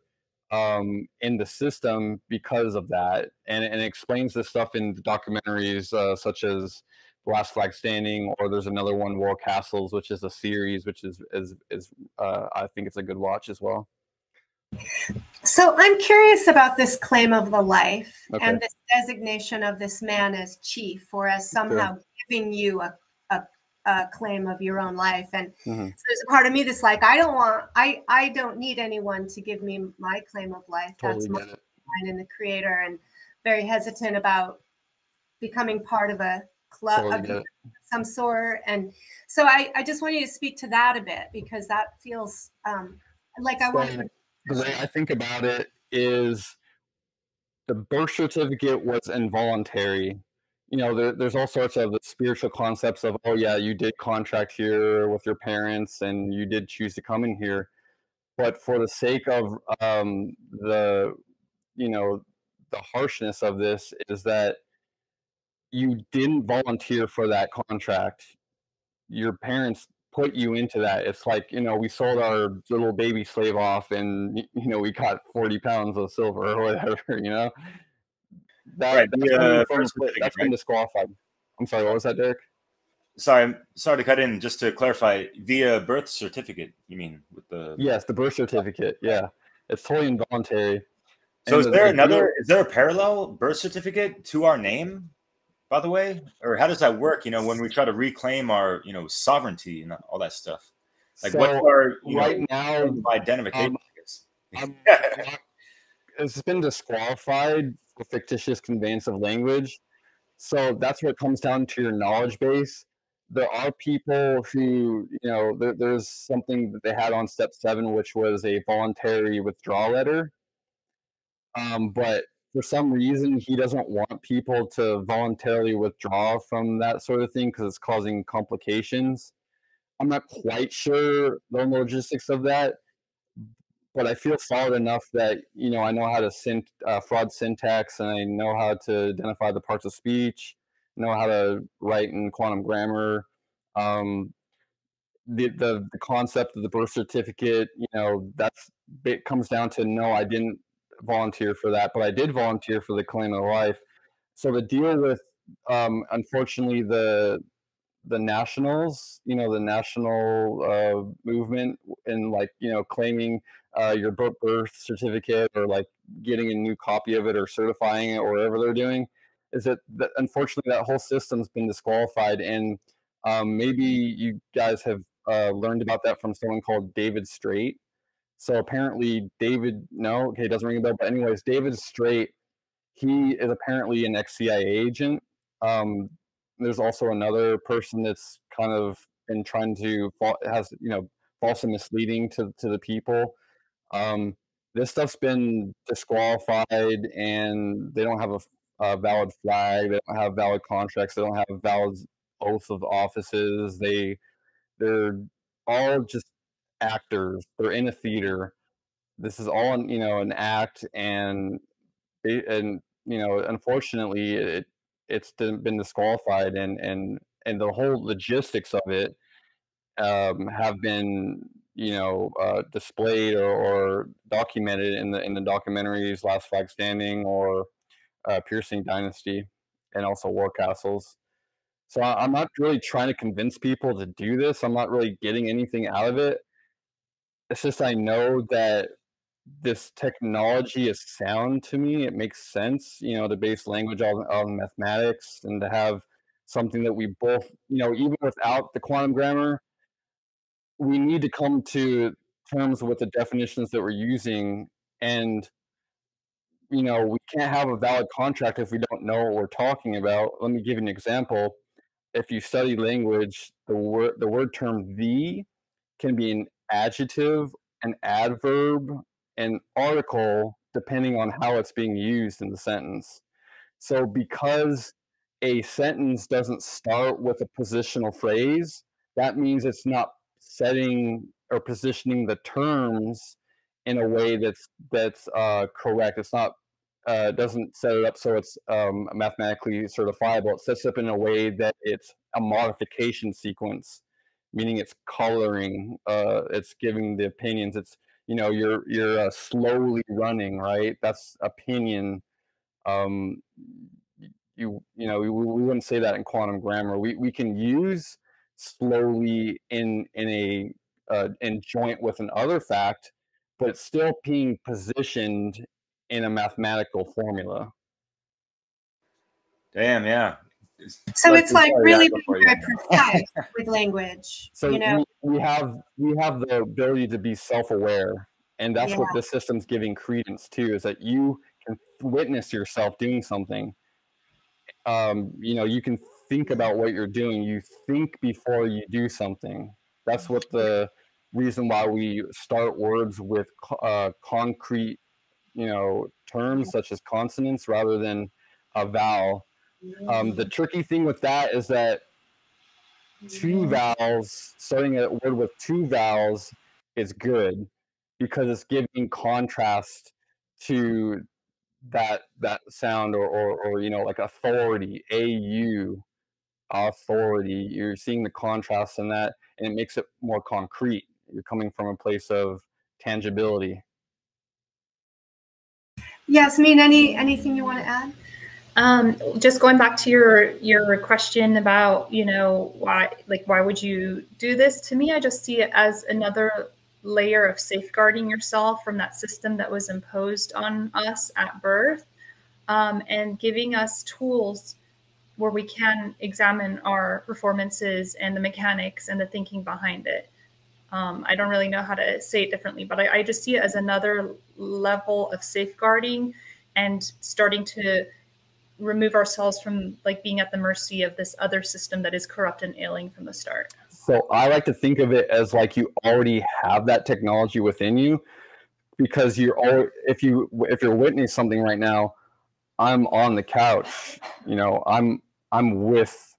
in the system because of that. And it explains this stuff in documentaries such as The Last Flag Standing, or there's another one, War Castles, which is a series, which is I think it's a good watch as well. So I'm curious about this claim of the life and Okay. this designation of this man as chief, or as somehow giving you a claim of your own life. And so there's a part of me that's like, I don't need anyone to give me my claim of life. Totally That's mine and the creator, and very hesitant about becoming part of a club of some sort. And so I just want you to speak to that a bit, because that feels like I want to. The way I think about it is the birth certificate was involuntary. There's all sorts of the spiritual concepts of, oh yeah, you did contract here with your parents and you did choose to come in here. But for the sake of the harshness of this is that you didn't volunteer for that contract. Your parents put you into that. It's like, we sold our little baby slave off and, we got 40 pounds of silver or whatever, Right. That's been disqualified. I'm sorry, what was that, Derek? Sorry to cut in. Just to clarify, via birth certificate, you mean? Yes, the birth certificate. Yeah, it's totally involuntary. So is there a parallel birth certificate to our name, by the way? Or how does that work, when we try to reclaim our, sovereignty and all that stuff? Like, so what's our, now identification? It's been disqualified for fictitious conveyance of language. So that's what comes down to your knowledge base. There are people who, there's something that they had on step 7, which was a voluntary withdrawal letter. But for some reason, he doesn't want people to voluntarily withdraw from that sort of thing because it's causing complications. I'm not quite sure the logistics of that, but I feel solid enough that, I know how to fraud syntax, and I know how to identify the parts of speech, know how to write in quantum grammar. The concept of the birth certificate, it comes down to, no, I didn't volunteer for that, but I did volunteer for the claim of life. So the deal with, unfortunately, the nationals, the national movement, and claiming your birth certificate, or like getting a new copy of it or certifying it or whatever they're doing, is that unfortunately that whole system's been disqualified. And maybe you guys have learned about that from someone called David Straight. So apparently it doesn't ring a bell. But anyways, David Straight, he is apparently an ex-CIA agent. there's also another person that's kind of been trying to has, you know, false and misleading to the people. This stuff's been disqualified, and they don't have a valid flag. They don't have valid contracts. They don't have valid oaths of offices. They're all just actors. They're in a theater. This is all, you know, an act, and you know, unfortunately, it's been disqualified, and the whole logistics of it have been, you know, displayed or documented in the documentaries Last Flag Standing or Piercing Dynasty, and also War Castles. So I'm not really trying to convince people to do this. I'm not really getting anything out of it. It's just I know that this technology is sound to me. It makes sense, you know, to base language on mathematics, and to have something that we both, you know, even without the quantum grammar, we need to come to terms with the definitions that we're using. And, you know, we can't have a valid contract if we don't know what we're talking about. Let me give you an example. If you study language, the word term "the" can be an adjective, an adverb, an article, depending on how it's being used in the sentence. So because a sentence doesn't start with a positional phrase, that means it's not setting or positioning the terms in a way that's correct. It's not doesn't set it up so it's mathematically certifiable. It sets up in a way that it's a modification sequence, meaning it's coloring, it's giving the opinions. It's, you know, you're slowly running, right? That's opinion. Um, you know, we wouldn't say that in quantum grammar. We can use slowly in a in joint with an other fact, but it's still being positioned in a mathematical formula. Damn, yeah. So it's like really being before very precise with language. So you know, we have the ability to be self-aware, and that's Yeah. what this system's giving credence to, is that you can witness yourself doing something. You know, you can think about what you're doing. You think before you do something. That's what the reason why we start words with concrete, you know, terms such as consonants rather than a vowel. The tricky thing with that is that two vowels, starting a word with two vowels, is good because it's giving contrast to that sound, or you know, like authority, authority. You're seeing the contrast in that, and it makes it more concrete. You're coming from a place of tangibility. Jasmine, anything you want to add? Just going back to your question about, you know, why would you do this? To me, I just see it as another layer of safeguarding yourself from that system that was imposed on us at birth, and giving us tools where we can examine our performances and the mechanics and the thinking behind it. I don't really know how to say it differently, but I just see it as another level of safeguarding and starting to remove ourselves from like being at the mercy of this other system that is corrupt and ailing from the start. So I like to think of it as like you already have that technology within you, because if you're witnessing something right now, I'm on the couch, you know, I'm with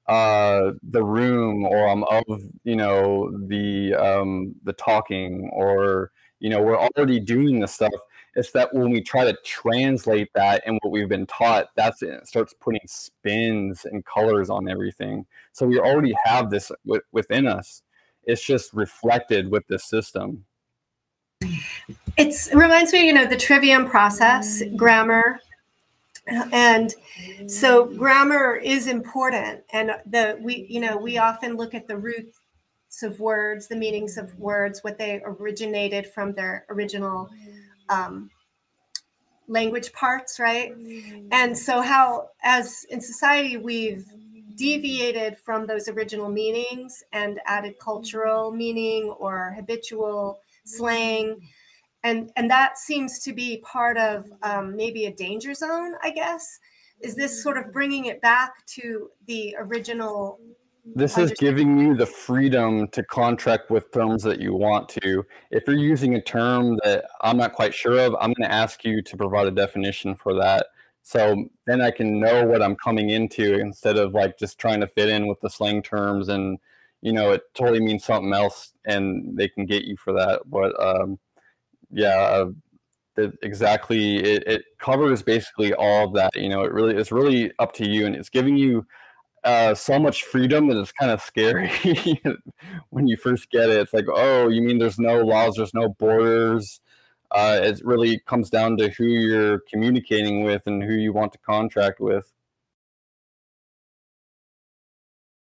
the room, or I'm of, you know, the talking, or, you know, we're already doing this stuff. It's that when we try to translate that and what we've been taught, that's it starts putting spins and colors on everything. So we already have this within us. It's just reflected with the system. It reminds me, you know, the trivium process, grammar. And so grammar is important. And we often look at the roots of words, the meanings of words, what they originated from their original language parts, right? And so how, as in society, we've deviated from those original meanings and added cultural meaning or habitual slang. And that seems to be part of maybe a danger zone, I guess, is this sort of bringing it back to the original? This is giving you the freedom to contract with terms that you want to. If you're using a term that I'm not quite sure of, I'm going to ask you to provide a definition for that. So then I can know what I'm coming into instead of like just trying to fit in with the slang terms and, you know, it totally means something else and they can get you for that. But yeah, exactly. It covers basically all of that. You know, it's really up to you, and it's giving you so much freedom that it's kind of scary when you first get it. It's like, oh, you mean there's no laws, there's no borders. It really comes down to who you're communicating with and who you want to contract with.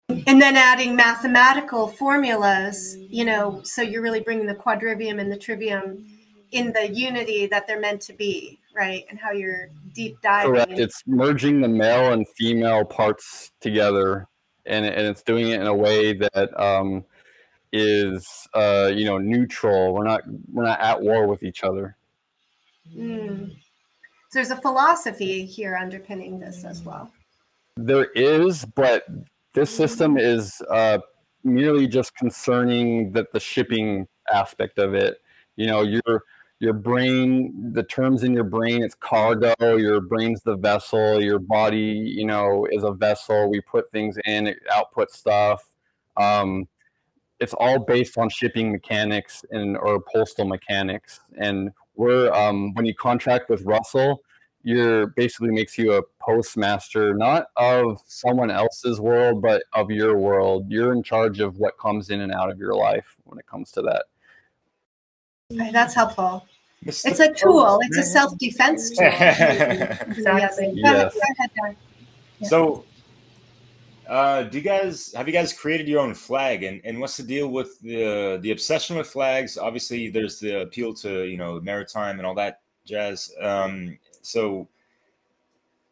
And then adding mathematical formulas, you know, so you're really bringing the quadrivium and the trivium in the unity that they're meant to be, right? And how you're deep diving. Correct. It's merging the male and female parts together, and it's doing it in a way that is you know, neutral. We're not at war with each other. So there's a philosophy here underpinning this as well. There is, but this system is merely just concerning the shipping aspect of it. You know, your brain, the terms in your brain, it's cargo, your brain's the vessel, your body, you know, is a vessel. We put things in, it outputs stuff. It's all based on shipping mechanics or postal mechanics. And we're, when you contract with Russell, you're basically makes you a postmaster, not of someone else's world, but of your world. You're in charge of what comes in and out of your life when it comes to that. That's helpful. It's a tool. It's a self-defense tool. Exactly. Yes. Go ahead, Dan. So, have you guys created your own flag? And what's the deal with the obsession with flags? Obviously, there's the appeal to, you know, maritime and all that jazz. So,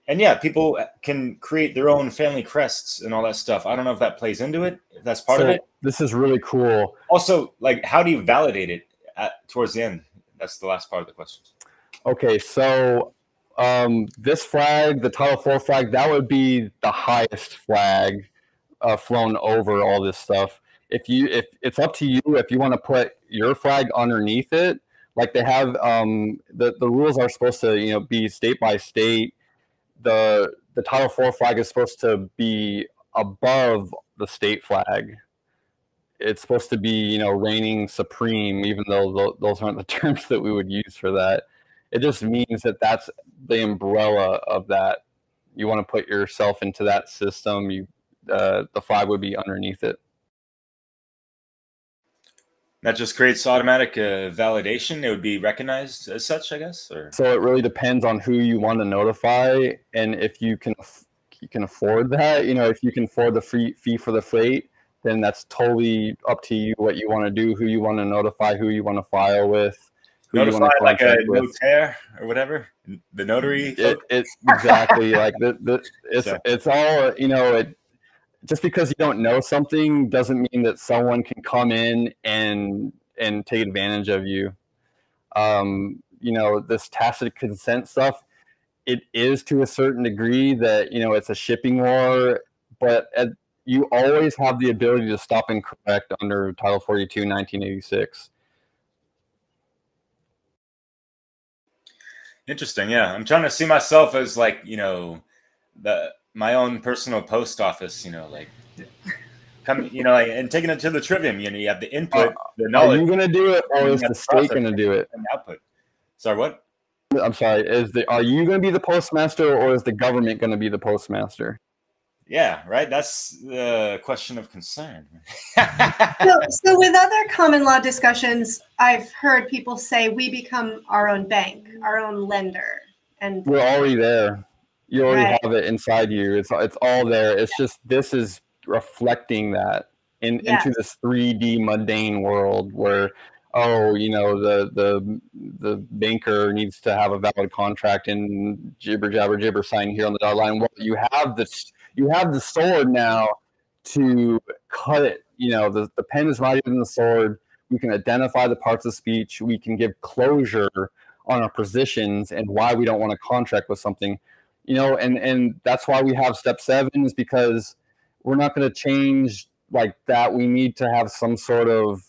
and yeah, people can create their own family crests and all that stuff. I don't know if that plays into it. If that's part of it. This is really cool. Also, like, how do you validate it towards the end? That's the last part of the question. Okay, so this flag, the Title IV flag, that would be the highest flag flown over all this stuff. If it's up to you, if you want to put your flag underneath it, like they have, the rules are supposed to, you know, be state by state. The Title IV flag is supposed to be above the state flag. It's supposed to be, you know, reigning supreme, even though those aren't the terms that we would use for that. It just means that that's the umbrella of that. You want to put yourself into that system. The flag would be underneath it. That just creates automatic validation. It would be recognized as such, I guess. Or? So it really depends on who you want to notify, and if you can afford that. You know, if you can afford the fee for the freight, then that's totally up to you what you want to do, who you want to notify, who you want to file with. Notify like a notaire or whatever, the notary. It's exactly like it's all, you know. Just because you don't know something doesn't mean that someone can come in and take advantage of you. You know, this tacit consent stuff, it is to a certain degree that, you know, it's a shipping war, but you always have the ability to stop and correct under Title 42, 1986. Interesting. Yeah. I'm trying to see myself as, like, you know, my own personal post office, you know, like come, you know, like, and taking it to the trivium, you know, you have the input, the knowledge. Are you going to do it, or is the state going to do it? And output. Sorry, what? I'm sorry. Are you going to be the postmaster, or is the government going to be the postmaster? Yeah, right. That's the question of concern. So with other common law discussions, I've heard people say we become our own bank, our own lender, and we're already there. You already have it inside you. It's all there. It's just this is reflecting that into this 3D mundane world where, oh, you know, the banker needs to have a valid contract and jibber jabber jibber sign here on the dotted line. Well, you have the sword now to cut it. You know, the pen is mightier than the sword. We can identify the parts of speech. We can give closure on our positions and why we don't want to contract with something. you know, and that's why we have step 7, is because we're not going to change like that. We need to have some sort of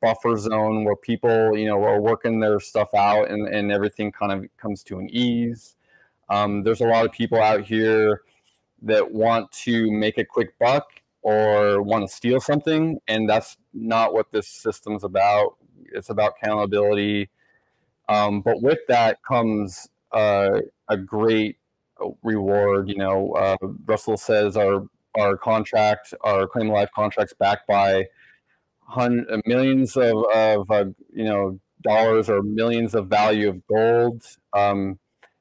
buffer zone where people, you know, are working their stuff out, and everything kind of comes to an ease. There's a lot of people out here that want to make a quick buck or want to steal something, and that's not what this system's about. It's about accountability. But with that comes a great reward. You know, Russell says our contract, our claim of life contracts, backed by millions of you know, dollars or millions of value of gold.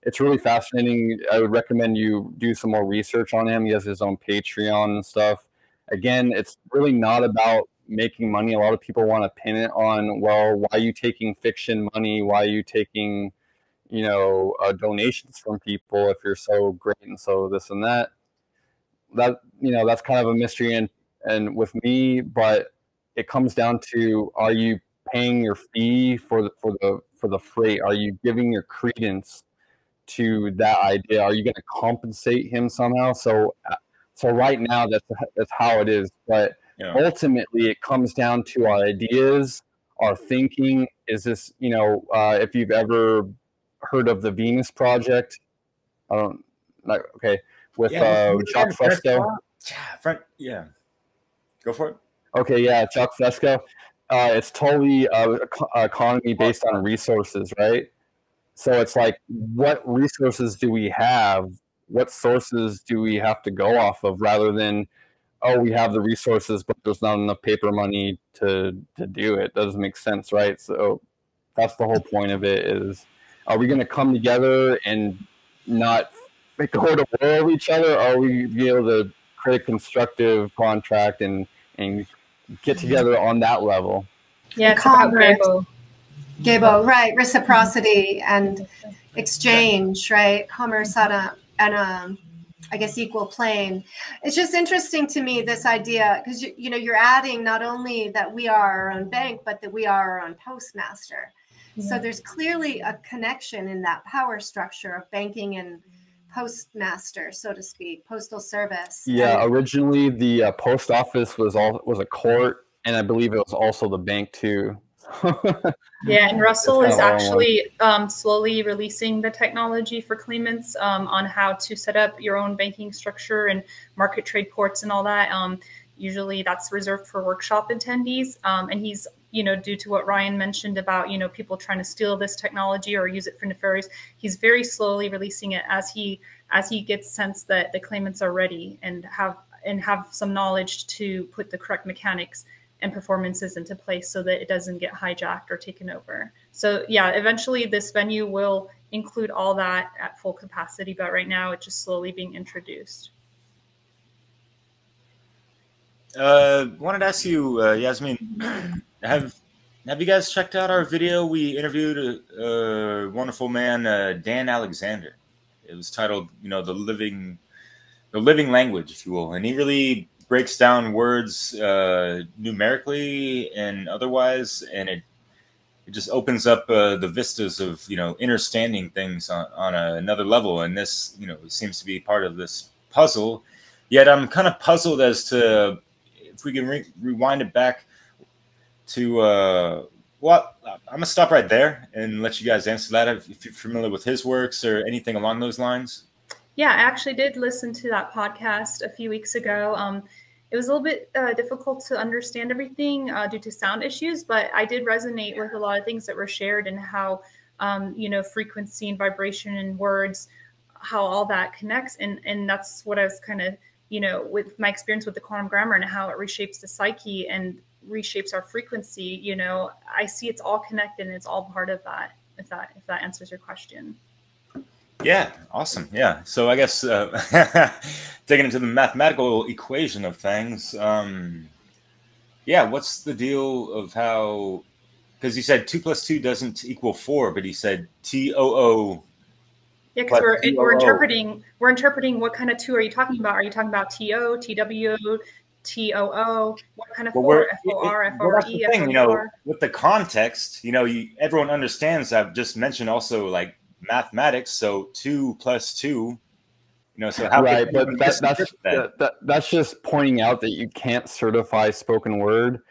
It's really fascinating. I would recommend you do some more research on him. He has his own Patreon and stuff. Again, it's really not about making money. A lot of people want to pin it on, well, why are you taking fiction money? Why are you taking, you know, donations from people if you're so great and so this and that? That, you know, that's kind of a mystery and with me, but it comes down to, are you paying your fee for the freight? Are you giving your credence to that idea? Are you going to compensate him somehow? So right now that's how it is. But ultimately, it comes down to our ideas, our thinking. Is this, you know, if you've ever heard of the Venus Project, I don't like. Okay, with Jacques Fresco. Yeah, go for it. Okay, yeah, Jacques Fresco. It's totally economy based on resources, right? So it's like, what resources do we have? What sources do we have to go off of, rather than, oh, we have the resources, but there's not enough paper money to do it. Doesn't make sense, right? So that's the whole point of it, is, are we going to come together and not go to war with each other? Or are we be able to create a constructive contract and get together on that level? Yeah, it's about Gabo, right? Reciprocity and exchange, right? Commerce on a I guess equal plane. It's just interesting to me, this idea, because you know, you're adding not only that we are our own bank, but that we are our own postmaster. So there's clearly a connection in that power structure of banking and postmaster, so to speak, postal service. Yeah, originally the post office was a court, and I believe it was also the bank too. Yeah, and Russell is actually slowly releasing the technology for claimants on how to set up your own banking structure and market trade ports and all that. Usually that's reserved for workshop attendees. And he's, you know, due to what Rion mentioned about, you know, people trying to steal this technology or use it for nefarious, he's very slowly releasing it as he gets sense that the claimants are ready and have some knowledge to put the correct mechanics and performances into place so that it doesn't get hijacked or taken over. So yeah, eventually this venue will include all that at full capacity, but right now it's just slowly being introduced. Wanted to ask you, Jasmine, have you guys checked out our video? We interviewed a wonderful man, Dan Alexander. It was titled, you know, the living language, if you will, and he really breaks down words numerically and otherwise, and it just opens up the vistas of, you know, understanding things on another level. And this, you know, seems to be part of this puzzle. Yet I'm kind of puzzled as to if we can rewind it back to well, I'm gonna stop right there and let you guys answer that if you're familiar with his works or anything along those lines. Yeah, I actually did listen to that podcast a few weeks ago. It was a little bit difficult to understand everything due to sound issues, but I did resonate with a lot of things that were shared, and how, you know, frequency and vibration and words, how all that connects. And that's what I was kind of, you know, with my experience with the quantum grammar and how it reshapes the psyche and reshapes our frequency. You know, I see it's all connected and it's all part of that, if that answers your question. Yeah, awesome. Yeah, so I guess digging into the mathematical equation of things, yeah, what's the deal of how, because he said 2 + 2 doesn't equal 4, but he said TOO. Yeah, because we're interpreting what kind of 2 are you talking about? Are you talking about TO, TW, TOO? What kind of 4? FOR, FORE, FOR? You know, with the context, you know, everyone understands. I've just mentioned also like mathematics, so 2 + 2 So how right, but that? that's just pointing out that you can't certify spoken word,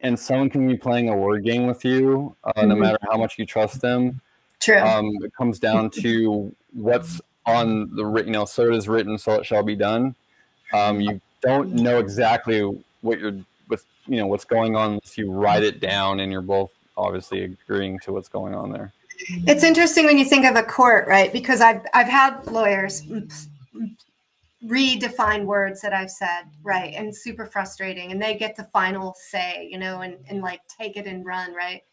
and someone can be playing a word game with you, no matter how much you trust them. True. It comes down to what's on the so it is written, so it shall be done. You don't know exactly what what's going on unless you write it down, and you're both obviously agreeing to what's going on there. It's interesting when you think of a court, right? Because I've had lawyers redefine words that I've said, right? And super frustrating. And they get the final say, and like take it and run, right?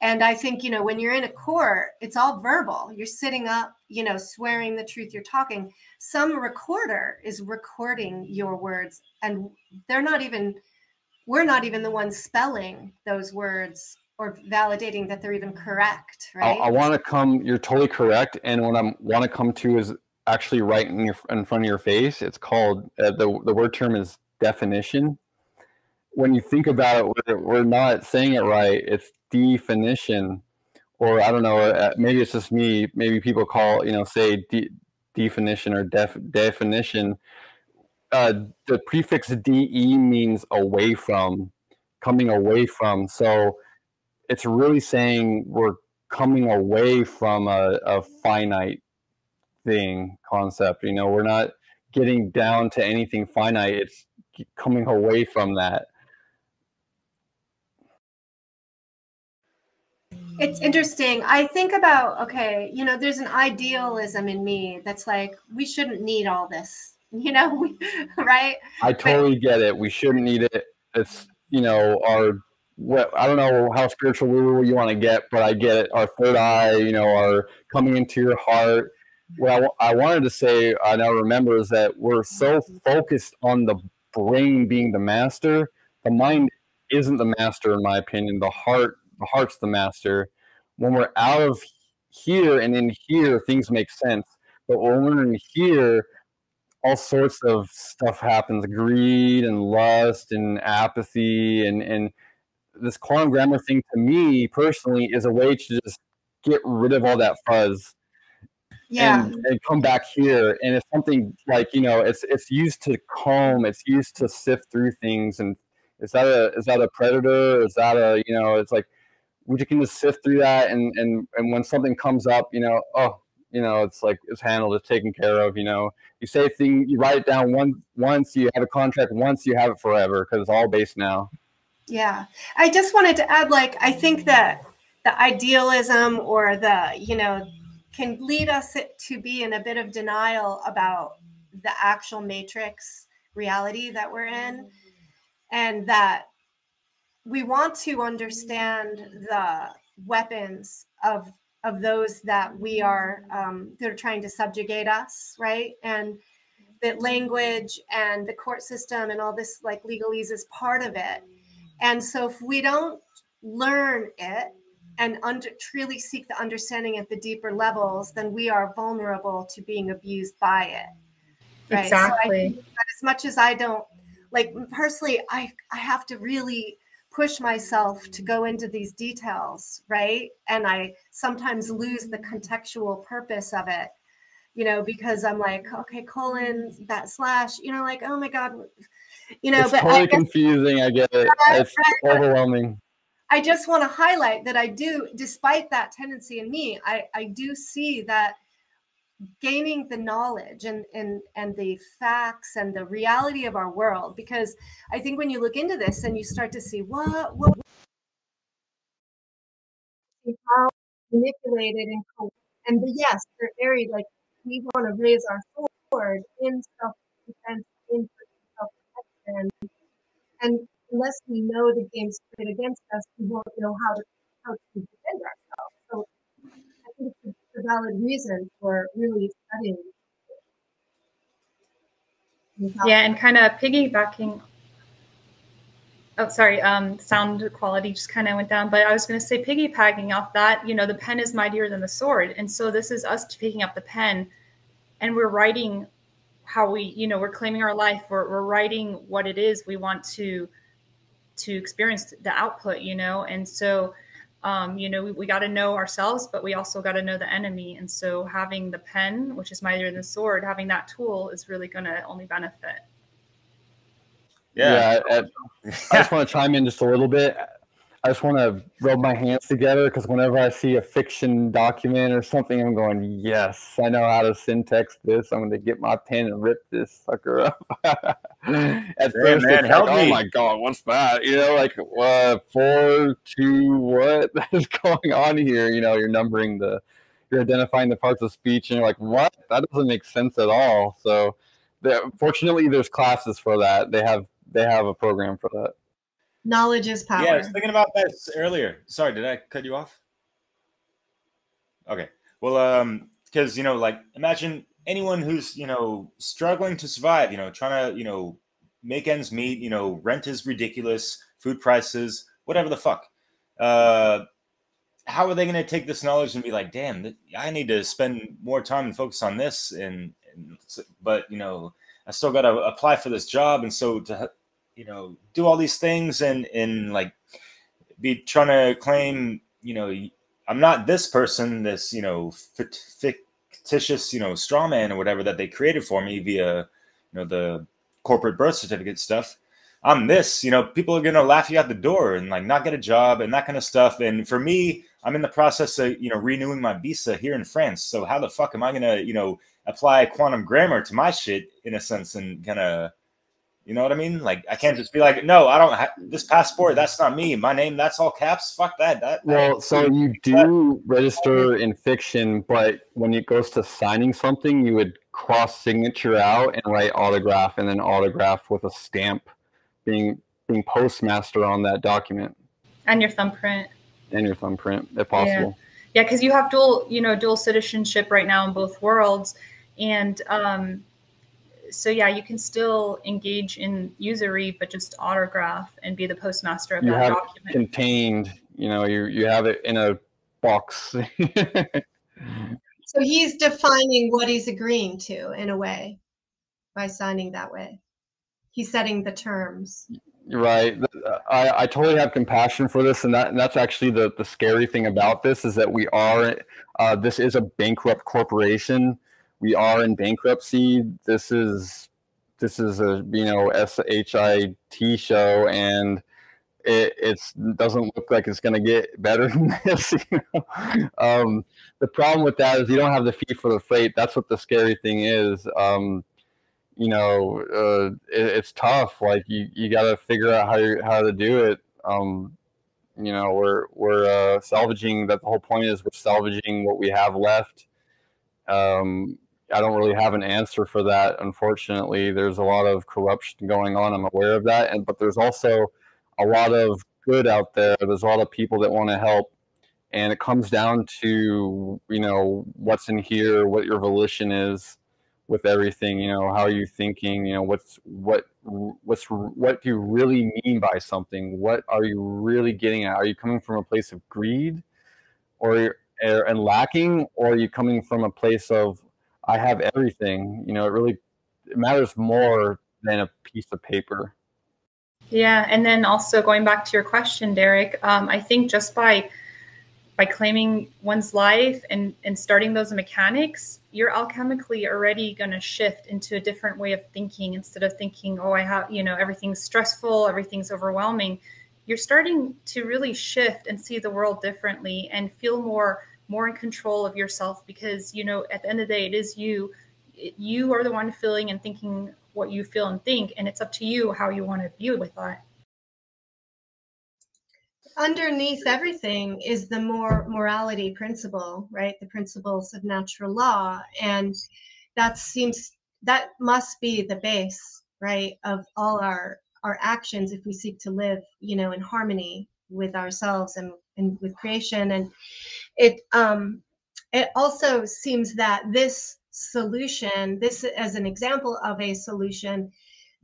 And I think, when you're in a court, it's all verbal. You're sitting up, swearing the truth, you're talking. Some recorder is recording your words, and we're not even the ones spelling those words or validating that they're even correct, right? I want to you're totally correct. And what I want to come to is actually right in front of your face. It's called, the word term is definition. When you think about it, we're not saying it right. It's definition, or I don't know, maybe it's just me. Maybe people say definition or definition. The prefix de means away from, coming away from. So it's really saying we're coming away from a finite concept. We're not getting down to anything finite. It's coming away from that. It's interesting. I think about, there's an idealism in me that's like, we shouldn't need all this, right? I totally get it. We shouldn't need it. It's, I don't know how spiritual you want to get, but I get it. Our third eye, our coming into your heart. What I wanted to say, I now remember, is that we're so focused on the brain being the master. The mind isn't the master, in my opinion. The heart's the master. When we're out of here and in here, things make sense. But when we're in here, all sorts of stuff happens: greed and lust and apathy, and this quantum grammar thing, to me personally, is a way to just get rid of all that fuzz. Yeah. And come back here. And it's something like, it's used to comb, it's used to sift through things. And is that a predator? Is that it's like, we can just sift through that, and when something comes up, it's like, it's handled, it's taken care of. You say a thing, you write it down once, you have a contract once, you have it forever, because it's all based now. Yeah. I just wanted to add, I think that the idealism or can lead us to be in a bit of denial about the actual matrix reality that we're in, and that we want to understand the weapons of those that we are that are trying to subjugate us, right? And that language and the court system and all this, like, legalese is part of it. And so if we don't learn it and truly seek the understanding at the deeper levels, then we are vulnerable to being abused by it. Right? Exactly. So I think that as much as I don't, personally, I have to really push myself to go into these details, right? And I sometimes lose the contextual purpose of it, because I'm like, okay, colon, that slash, oh my God, it's but totally confusing. I get it. It's overwhelming. I just want to highlight that I do, despite that tendency in me, I do see that gaining the knowledge and the facts and the reality of our world, because I think when you look into this and you start to see what how manipulated and yes, they're very, we want to raise our sword in self-defense, in self-protection, and unless we know the game's played against us, we won't know how to defend ourselves. So I think it's a valid reason for really studying. Yeah, and kind of piggybacking. Oh, sorry, sound quality just kind of went down. But I was going to say, piggybacking off that, the pen is mightier than the sword. And so this is us picking up the pen, and we're writing how we, we're claiming our life. We're writing what it is we want to experience, the output, And so You know, we got to know ourselves, but we also got to know the enemy. And so having the pen, which is mightier than the sword, having that tool is really going to only benefit. Yeah. I just want to chime in just a little bit. I just want to rub my hands together because whenever I see a fiction document or something, I'm going, yes, I know how to syntax this. I'm going to get my pen and rip this sucker up. At first, man, it's help like, oh me. my God, what's that? You know, like 4, 2, what is going on here? You know, you're identifying the parts of speech and you're like, what? That doesn't make sense at all. So fortunately, there's classes for that. They have a program for that. Knowledge is power. Yeah, I was thinking about that earlier. Sorry, did I cut you off? Okay. Well, because, you know, like, imagine anyone who's, you know, struggling to survive, you know, trying to, you know, make ends meet, you know, rent is ridiculous, food prices, whatever the fuck. How are they going to take this knowledge and be like, damn, I need to spend more time and focus on this, but, you know, I still got to apply for this job, and so to, you know, do all these things and like be trying to claim, you know, I'm not this person, this, you know, fictitious, you know, straw man or whatever that they created for me via, you know, the corporate birth certificate stuff. I'm this, you know, people are going to laugh you out the door and like not get a job and that kind of stuff. And for me, I'm in the process of, you know, renewing my visa here in France. So how the fuck am I going to, you know, apply quantum grammar to my shit in a sense and kind of, you know what I mean? Like, I can't just be like, no, I don't have this passport. That's not me. My name, that's all caps. Fuck that. Well, so you do register in fiction, but when it goes to signing something, you would cross signature out and write autograph, and then autograph with a stamp being postmaster on that document. And your thumbprint. And your thumbprint, if possible. Yeah, because you have dual citizenship right now in both worlds. And so yeah, you can still engage in usury, but just autograph and be the postmaster of that document. You have it contained, you know, you have it in a box. So he's defining what he's agreeing to in a way by signing that way. He's setting the terms. Right. I totally have compassion for this, and that's actually the scary thing about this is that we are this is a bankrupt corporation. We are in bankruptcy. This is a, you know, SHIT show, and it doesn't look like it's going to get better than this. You know? The problem with that is you don't have the fee for the freight. That's what the scary thing is. You know, it's tough. Like you got to figure out how to do it. You know, we're salvaging. That the whole point is we're salvaging what we have left. I don't really have an answer for that. Unfortunately, there's a lot of corruption going on. I'm aware of that, but there's also a lot of good out there. There's a lot of people that want to help, and it comes down to, you know, what's in here, what your volition is with everything. You know, how are you thinking? You know, what do you really mean by something? What are you really getting at? Are you coming from a place of greed, and lacking, or are you coming from a place of I have everything? You know, it matters more than a piece of paper. Yeah, and then also going back to your question, Derek, I think just by claiming one's life and starting those mechanics, you're alchemically already going to shift into a different way of thinking. Instead of thinking, oh, I have, you know, everything's stressful, everything's overwhelming, you're starting to really shift and see the world differently and feel more in control of yourself, because, you know, at the end of the day, it is you are the one feeling and thinking what you feel and think, and it's up to you how you want to be with that. Underneath everything is the morality principle, right? The principles of natural law. And that must be the base, right, of all our actions if we seek to live, you know, in harmony with ourselves and with creation. And it also seems that this solution, this as an example of a solution,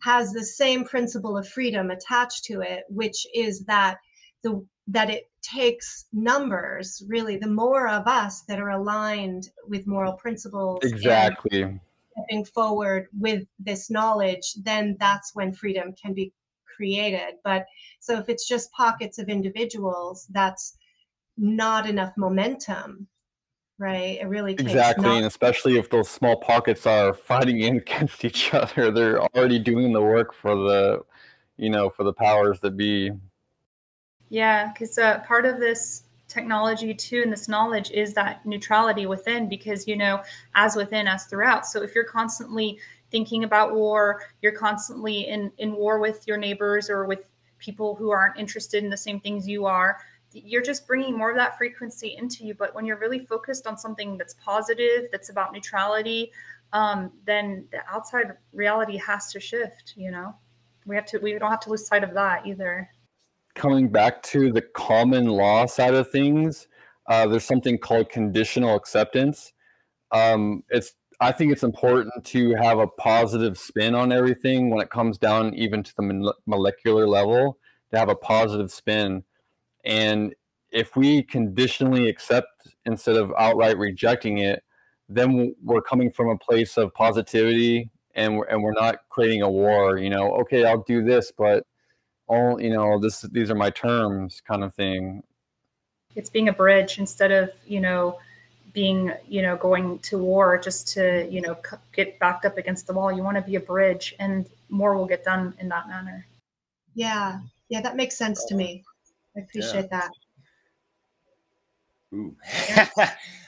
has the same principle of freedom attached to it, which is that it takes numbers, really, the more of us that are aligned with moral principles. Exactly. And stepping forward with this knowledge, then that's when freedom can be created. But so if it's just pockets of individuals, that's not enough momentum, right? It really takes Exactly, not. and especially if those small pockets are fighting against each other, they're already doing the work for the, for the powers that be. Yeah, because part of this technology too and this knowledge is that neutrality within, because, as within, as throughout. So if you're constantly thinking about war, you're constantly in war with your neighbors or with people who aren't interested in the same things you are, you're just bringing more of that frequency into you. But when you're really focused on something that's positive, that's about neutrality, then the outside reality has to shift. We don't have to lose sight of that either. Coming back to the common law side of things, there's something called conditional acceptance. I think it's important to have a positive spin on everything when it comes down even to the molecular level, to have a positive spin. And if we conditionally accept instead of outright rejecting it, then we're coming from a place of positivity, and we're not creating a war. Okay, I'll do this, but these are my terms, kind of thing. It's being a bridge instead of being going to war just to get backed up against the wall. You want to be a bridge, and more will get done in that manner. Yeah, that makes sense to me. I appreciate that. Ooh.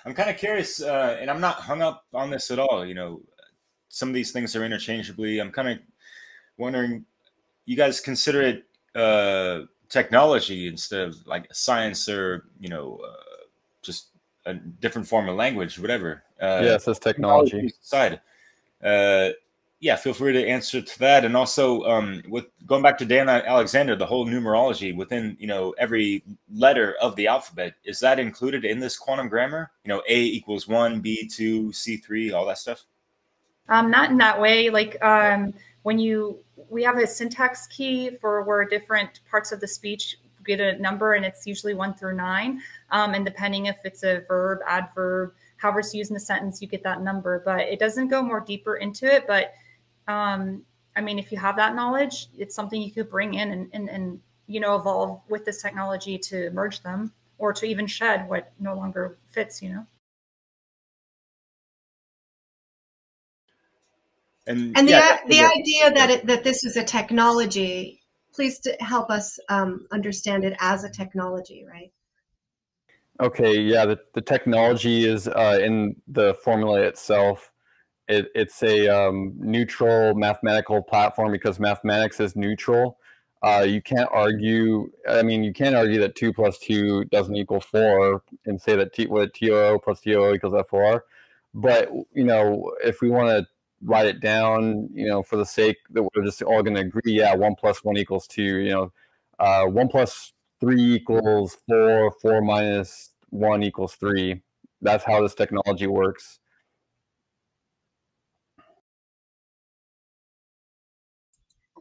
I'm kind of curious, and I'm not hung up on this at all. Some of these things are interchangeably. I'm kind of wondering, you guys consider it technology instead of like science, or just a different form of language, whatever. Yes, it's technology side. Yeah, feel free to answer to that. And also, with going back to Dan Alexander, the whole numerology within every letter of the alphabet, is that included in this quantum grammar? A equals 1, B 2, C 3, all that stuff. Not in that way. Like we have a syntax key for where different parts of the speech get a number, and it's usually 1 through 9. And depending if it's a verb, adverb, however it's used in the sentence, you get that number. But it doesn't go more deeper into it. But if you have that knowledge, it's something you could bring in and evolve with this technology to merge them, or to even shed what no longer fits. And the idea that this is a technology, please help us understand it as a technology, right? Okay, yeah, the technology is in the formula itself. It's a neutral mathematical platform, because mathematics is neutral. You can't argue. You can't argue that 2 + 2 doesn't equal 4, and say that TOO plus TOO equals FOR. But if we want to write it down, for the sake that we're just all going to agree, yeah, 1 + 1 = 2. 1 + 3 = 4. 4 - 1 = 3. That's how this technology works.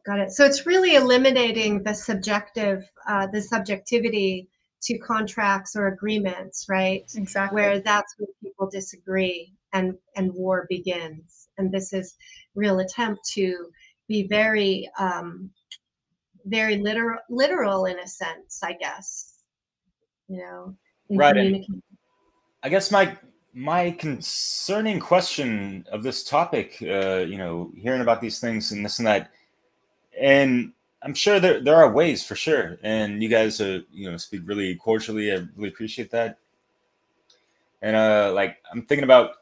Got it. So it's really eliminating the subjectivity to contracts or agreements, right? Exactly. Where that's where people disagree and war begins. And this is real attempt to be very, very literal in a sense, I guess. In right. communicating. I guess my concerning question of this topic, hearing about these things and this and that, and I'm sure there are ways for sure, and you guys speak really cordially. I really appreciate that. And I'm thinking about,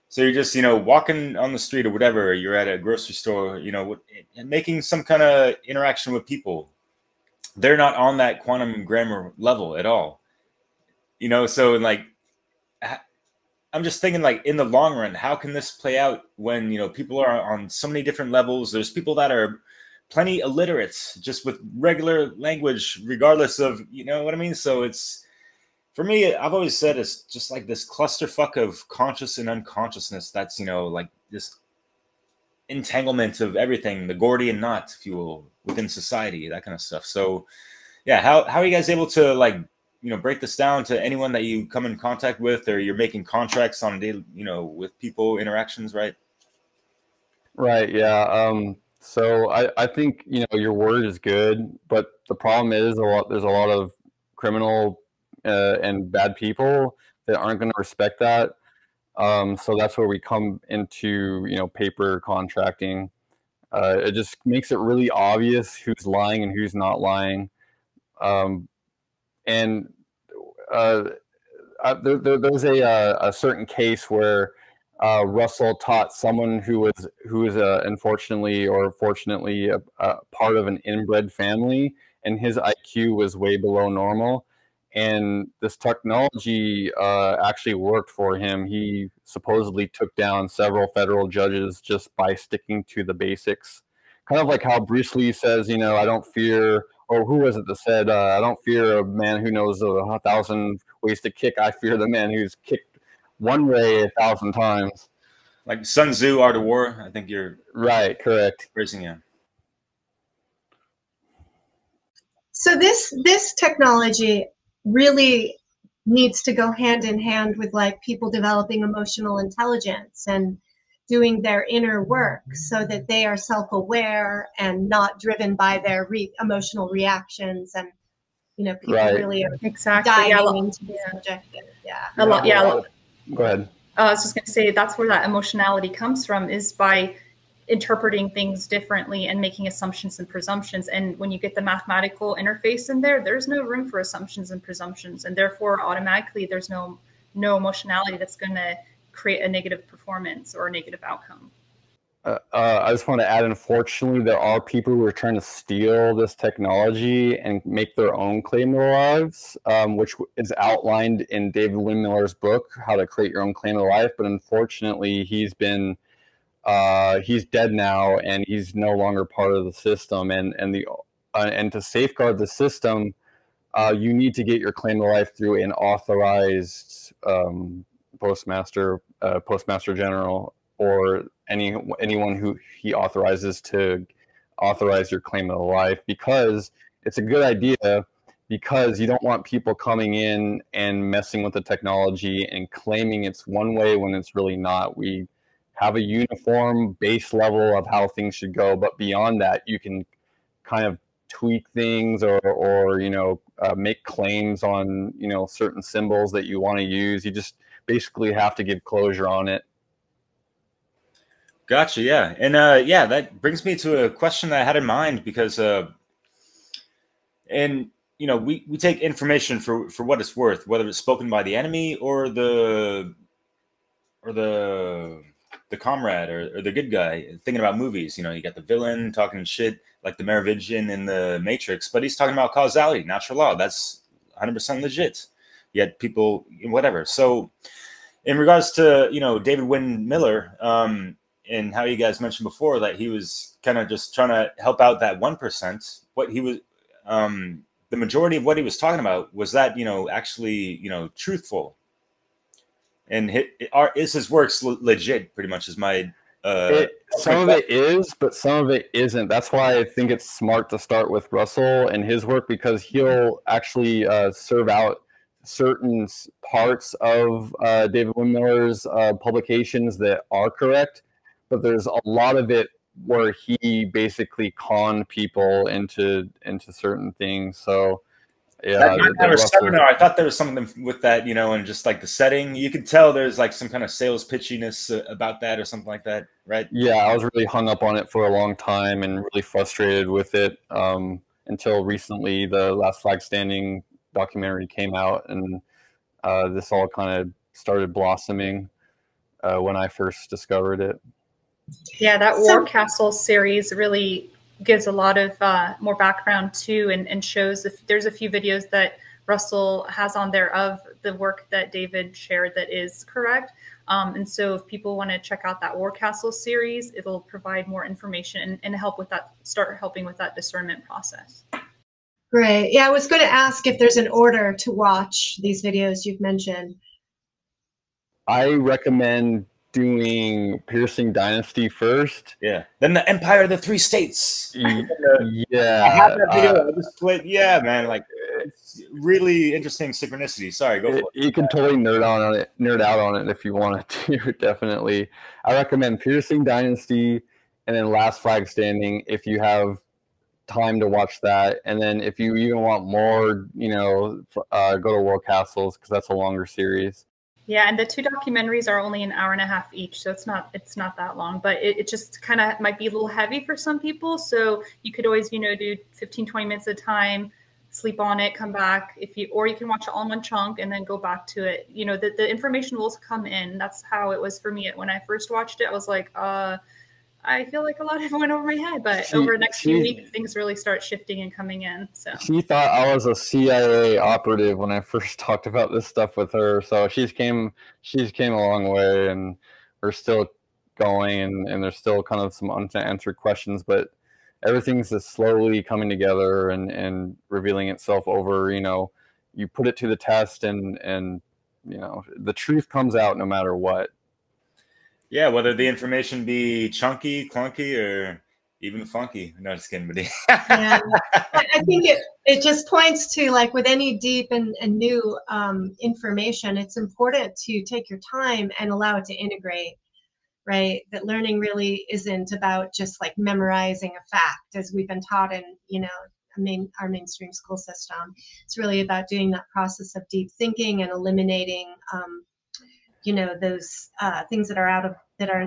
so you're just walking on the street or whatever, or you're at a grocery store, and making some kind of interaction with people. They're not on that quantum grammar level at all. So I'm just thinking, in the long run, how can this play out when people are on so many different levels? There's people that are plenty illiterate, just with regular language, regardless of what I mean. So it's, for me, I've always said it's just like this clusterfuck of conscious and unconsciousness. That's this entanglement of everything, the Gordian knot, if you will, within society, that kind of stuff. So yeah, how are you guys able to break this down to anyone that you come in contact with, or you're making contracts on daily, with people, interactions, right? Right. Yeah. So I think, your word is good, but the problem is there's a lot of criminal, and bad people that aren't going to respect that. So that's where we come into, you know, paper contracting. It just makes it really obvious who's lying and who's not lying. And there's a certain case where Russell taught someone who was unfortunately or fortunately a part of an inbred family, and his IQ was way below normal. And this technology actually worked for him. He supposedly took down several federal judges just by sticking to the basics. Kind of like how Bruce Lee says, you know, I don't fear, or who was it that said, I don't fear a man who knows 1,000 ways to kick. I fear the man who's kicked one way 1,000 times. Like Sun Tzu, Art of War. I think you're right. Correct. Raising him. So this technology really needs to go hand in hand with like people developing emotional intelligence and doing their inner work so that they are self-aware and not driven by their emotional reactions, and you know, people really are diving into the subject. A lot. Go ahead. I was just going to say that's where that emotionality comes from, is by interpreting things differently and making assumptions and presumptions. And when you get the mathematical interface in there, there's no room for assumptions and presumptions, and therefore automatically there's no emotionality that's going to create a negative performance or a negative outcome. I just want to add, unfortunately, there are people who are trying to steal this technology and make their own claim to lives, which is outlined in David Windmiller's book, How to Create Your Own Claim to Life. But unfortunately, he's dead now, and he's no longer part of the system. And to safeguard the system, you need to get your claim to life through an authorized postmaster general, or anyone who he authorizes to authorize your claim to life, because it's a good idea, because you don't want people coming in and messing with the technology and claiming it's one way when it's really not. We have a uniform base level of how things should go, but beyond that, you can kind of tweak things or you know, make claims on, you know, certain symbols that you want to use. You just basically have to give closure on it. Gotcha. Yeah. And yeah, that brings me to a question that I had in mind, because and you know, we take information for what it's worth, whether it's spoken by the enemy or the comrade or the good guy. Thinking about movies, you know, you got the villain talking shit like the Merovingian in the Matrix, but he's talking about causality, natural law. That's 100% legit. Yet people, whatever. So in regards to, you know, David Windmiller, and how you guys mentioned before that he was kind of just trying to help out that 1%, what he was, the majority of what he was talking about was that, you know, actually, you know, truthful. And is his works legit, pretty much, is my... some of it is, but some of it isn't. That's why I think it's smart to start with Russell and his work, because he'll actually serve out certain parts of David Windmiller's publications that are correct, but there's a lot of it where he basically conned people into certain things. So yeah, I thought there was something with that, you know, and just like the setting, you could tell there's like some kind of sales pitchiness about that or something like that, right? Yeah, I was really hung up on it for a long time and really frustrated with it until recently. The Last Flag Standing documentary came out, and this all kind of started blossoming when I first discovered it. Yeah, that War Castle series really gives a lot of more background too, and shows there's a few videos that Russell has on there of the work that David shared that is correct. And so if people want to check out that War Castle series, it'll provide more information and help with that, start helping with that discernment process. Great. Yeah, I was going to ask if there's an order to watch these videos you've mentioned. I recommend doing Piercing Dynasty first. Yeah. Then the Empire of the Three States. Yeah. I have that video. I just played. Yeah, man. Like, it's really interesting synchronicity. Sorry, go for it. You can totally nerd out on it if you wanted to. Definitely. I recommend Piercing Dynasty and then Last Flag Standing if you have time to watch that. And then if you even want more, you know, go to World Castles, because that's a longer series. Yeah, and the 2 documentaries are only an hour and a half each, so it's not that long, but it just kind of might be a little heavy for some people. So you could always, you know, do 15, 20 minutes at a time, sleep on it, come back or you can watch it all in one chunk and then go back to it. You know, the information will come in. That's how it was for me. When I first watched it, I was like, I feel like a lot of it went over my head, but over the next few weeks, things really start shifting and coming in. So she thought I was a CIA operative when I first talked about this stuff with her. So she's came a long way, and we're still going, and there's still kind of some unanswered questions, but everything's just slowly coming together and revealing itself over, you know, you put it to the test, and you know, the truth comes out no matter what. Yeah, whether the information be chunky, clunky, or even funky. No, just kidding, but yeah. I think it just points to, like with any deep and new information, it's important to take your time and allow it to integrate, right? That learning really isn't about just like memorizing a fact as we've been taught in, you know, our mainstream school system. It's really about doing that process of deep thinking and eliminating you know, those things that are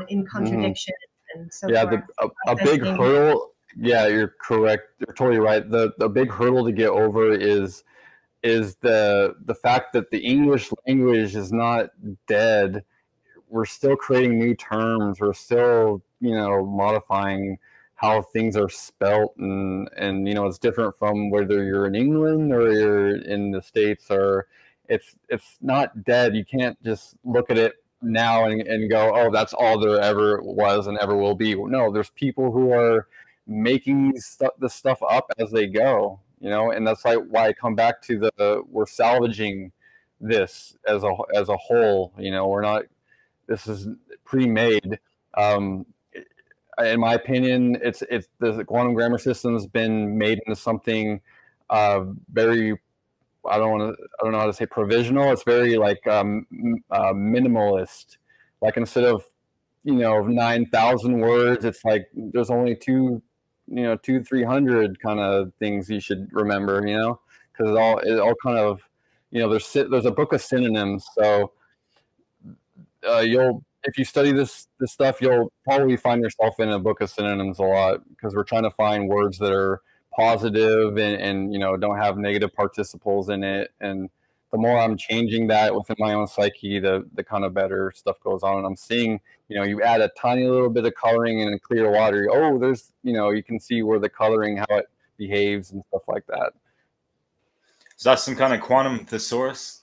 in contradiction and so forth. A big hurdle. Yeah, you're correct. You're totally right. The big hurdle to get over is the fact that the English language is not dead. We're still creating new terms. We're still, you know, modifying how things are spelt, and you know, it's different from whether you're in England or you're in the States, or it's not dead. You can't just look at it now and go, oh, that's all there ever was and ever will be. No, there's people who are making this stuff up as they go, you know, and that's like why I come back to we're salvaging this as a whole. You know, we're not. This is pre-made. In my opinion, it's the quantum grammar system has been made into something very. I don't know how to say provisional. It's very like minimalist. Like instead of, you know, 9,000 words, it's like there's only 300 kind of things you should remember. You know, because it all kind of, you know, there's a book of synonyms. So if you study this stuff, you'll probably find yourself in a book of synonyms a lot, because we're trying to find words that are positive and you know, don't have negative participles in it. And the more I'm changing that within my own psyche, the kind of better stuff goes on. And I'm seeing, you know, you add a tiny little bit of coloring in clear water, oh, there's, you know, you can see where the coloring, how it behaves and stuff like that. Is that some kind of quantum thesaurus?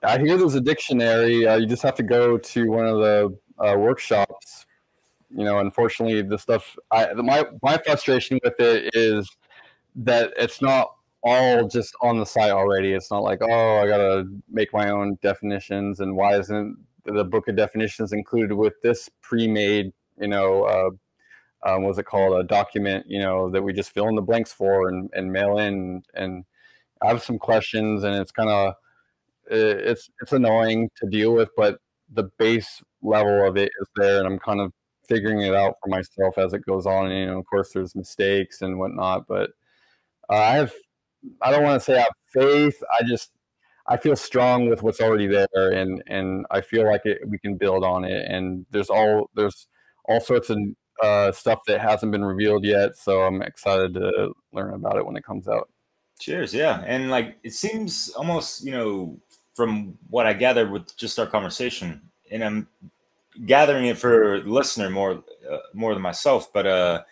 I hear there's a dictionary. You just have to go to one of the workshops. You know, unfortunately, the stuff. My frustration with it is that it's not all just on the site already. It's not like, oh, I gotta make my own definitions, and why isn't the book of definitions included with this pre-made, you know, what's it called, a document, you know, that we just fill in the blanks for and mail in. And I have some questions, and it's kind of it's annoying to deal with, but the base level of it is there, and I'm kind of figuring it out for myself as it goes on. And, you know, of course, there's mistakes and whatnot, but I don't want to say I have faith. I feel strong with what's already there, and I feel like we can build on it. And there's all sorts of stuff that hasn't been revealed yet, so I'm excited to learn about it when it comes out. Cheers, yeah. And like, it seems almost, you know, from what I gathered with just our conversation, and I'm gathering it for the listener more than myself, but it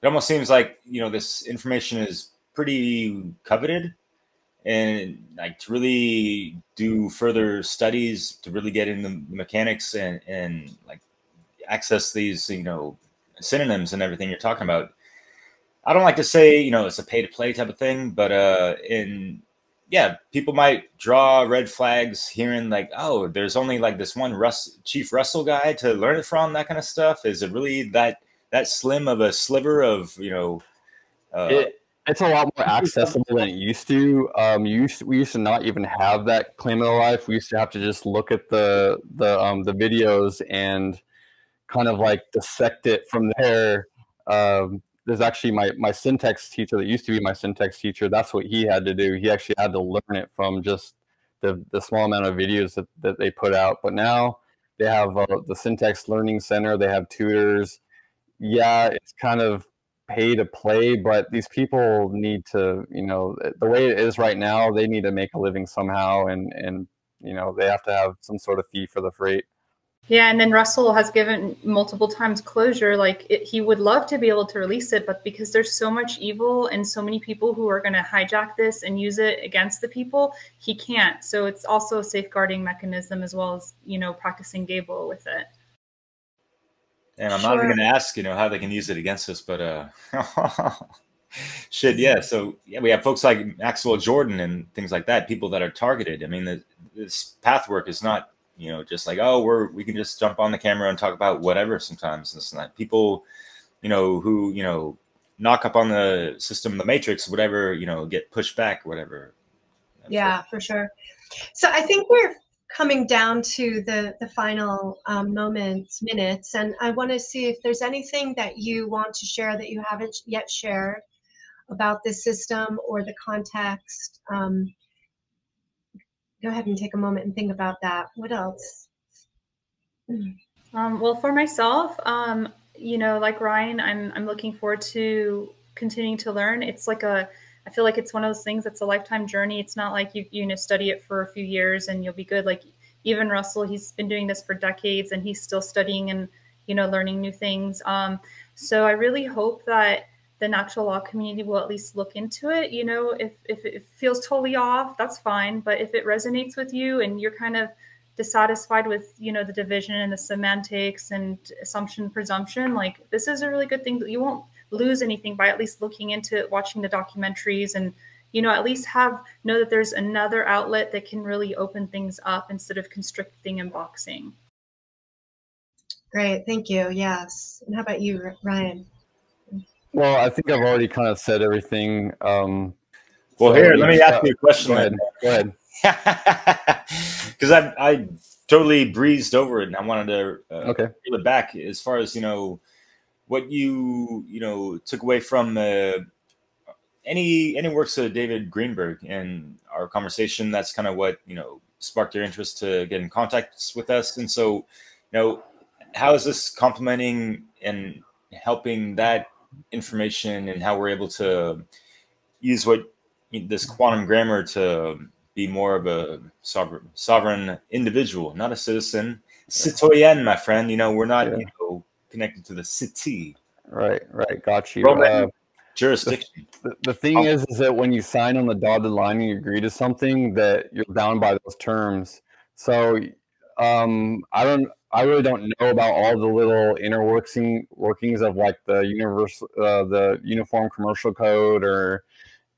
almost seems like, you know, this information is pretty coveted, and like to really do further studies to really get into the mechanics and like access these, you know, synonyms and everything you're talking about. I don't like to say, you know, it's a pay to play type of thing, but yeah, people might draw red flags hearing like, oh, there's only like this one Chief Russell guy to learn it from, that kind of stuff. Is it really that slim of a sliver of, you know? It's a lot more accessible than it used to. We used to not even have that claim of the life. We used to have to just look at the videos and kind of like dissect it from there. there's actually my syntax teacher that used to be my syntax teacher. That's what he had to do. He actually had to learn it from just the small amount of videos that they put out. But now they have the Syntax Learning Center. They have tutors. Yeah, it's kind of pay to play, but these people need to, you know, the way it is right now, they need to make a living somehow, and you know, they have to have some sort of fee for the freight. Yeah, and then Russell has given multiple times closure. Like he would love to be able to release it, but because there's so much evil and so many people who are going to hijack this and use it against the people, he can't. So it's also a safeguarding mechanism as well as, you know, practicing Gable with it. And I'm not even going to ask, you know, how they can use it against us, but shit, yeah. So yeah, we have folks like Maxwell Jordan and things like that, people that are targeted. I mean, this path work is not, you know, just like, oh, we can just jump on the camera and talk about whatever sometimes. This and that. People, you know, who, you know, knock up on the system, the matrix, whatever, you know, get pushed back, whatever. Yeah, for sure. So I think we're coming down to the final minutes, and I want to see if there's anything that you want to share that you haven't yet shared about this system or the context. Go ahead and take a moment and think about that. What else? Well, for myself, you know, like Ryan, I'm looking forward to continuing to learn. It's like I feel like it's one of those things that's a lifetime journey. It's not like you know, study it for a few years and you'll be good. Like even Russell, he's been doing this for decades and he's still studying and, you know, learning new things. So I really hope that the natural law community will at least look into it. You know, if it feels totally off, that's fine. But if it resonates with you and you're kind of dissatisfied with, you know, the division and the semantics and assumption, presumption, like this is a really good thing that you won't lose anything by at least looking into it, watching the documentaries, and, you know, at least know that there's another outlet that can really open things up instead of constricting and boxing. Great, thank you. Yes. And how about you, Ryan? Well, I think I've already kind of said everything. Well, so here, let me ask you a question. Go ahead. Because I totally breezed over it, and I wanted to peel it back as far as, you know, what you know, took away from any works of David Greenberg and our conversation. That's kind of what, you know, sparked your interest to get in contact with us. And so, you know, how is this complementing and helping that information, and how we're able to use this quantum grammar to be more of a sovereign individual, not a citizen. Citoyen, my friend. You know, we're not, you know, connected to the city. Right. Got you. Jurisdiction. The thing is that when you sign on the dotted line and you agree to something, that you're bound by those terms. So I really don't know about all the little inner workings of like the Uniform Commercial Code or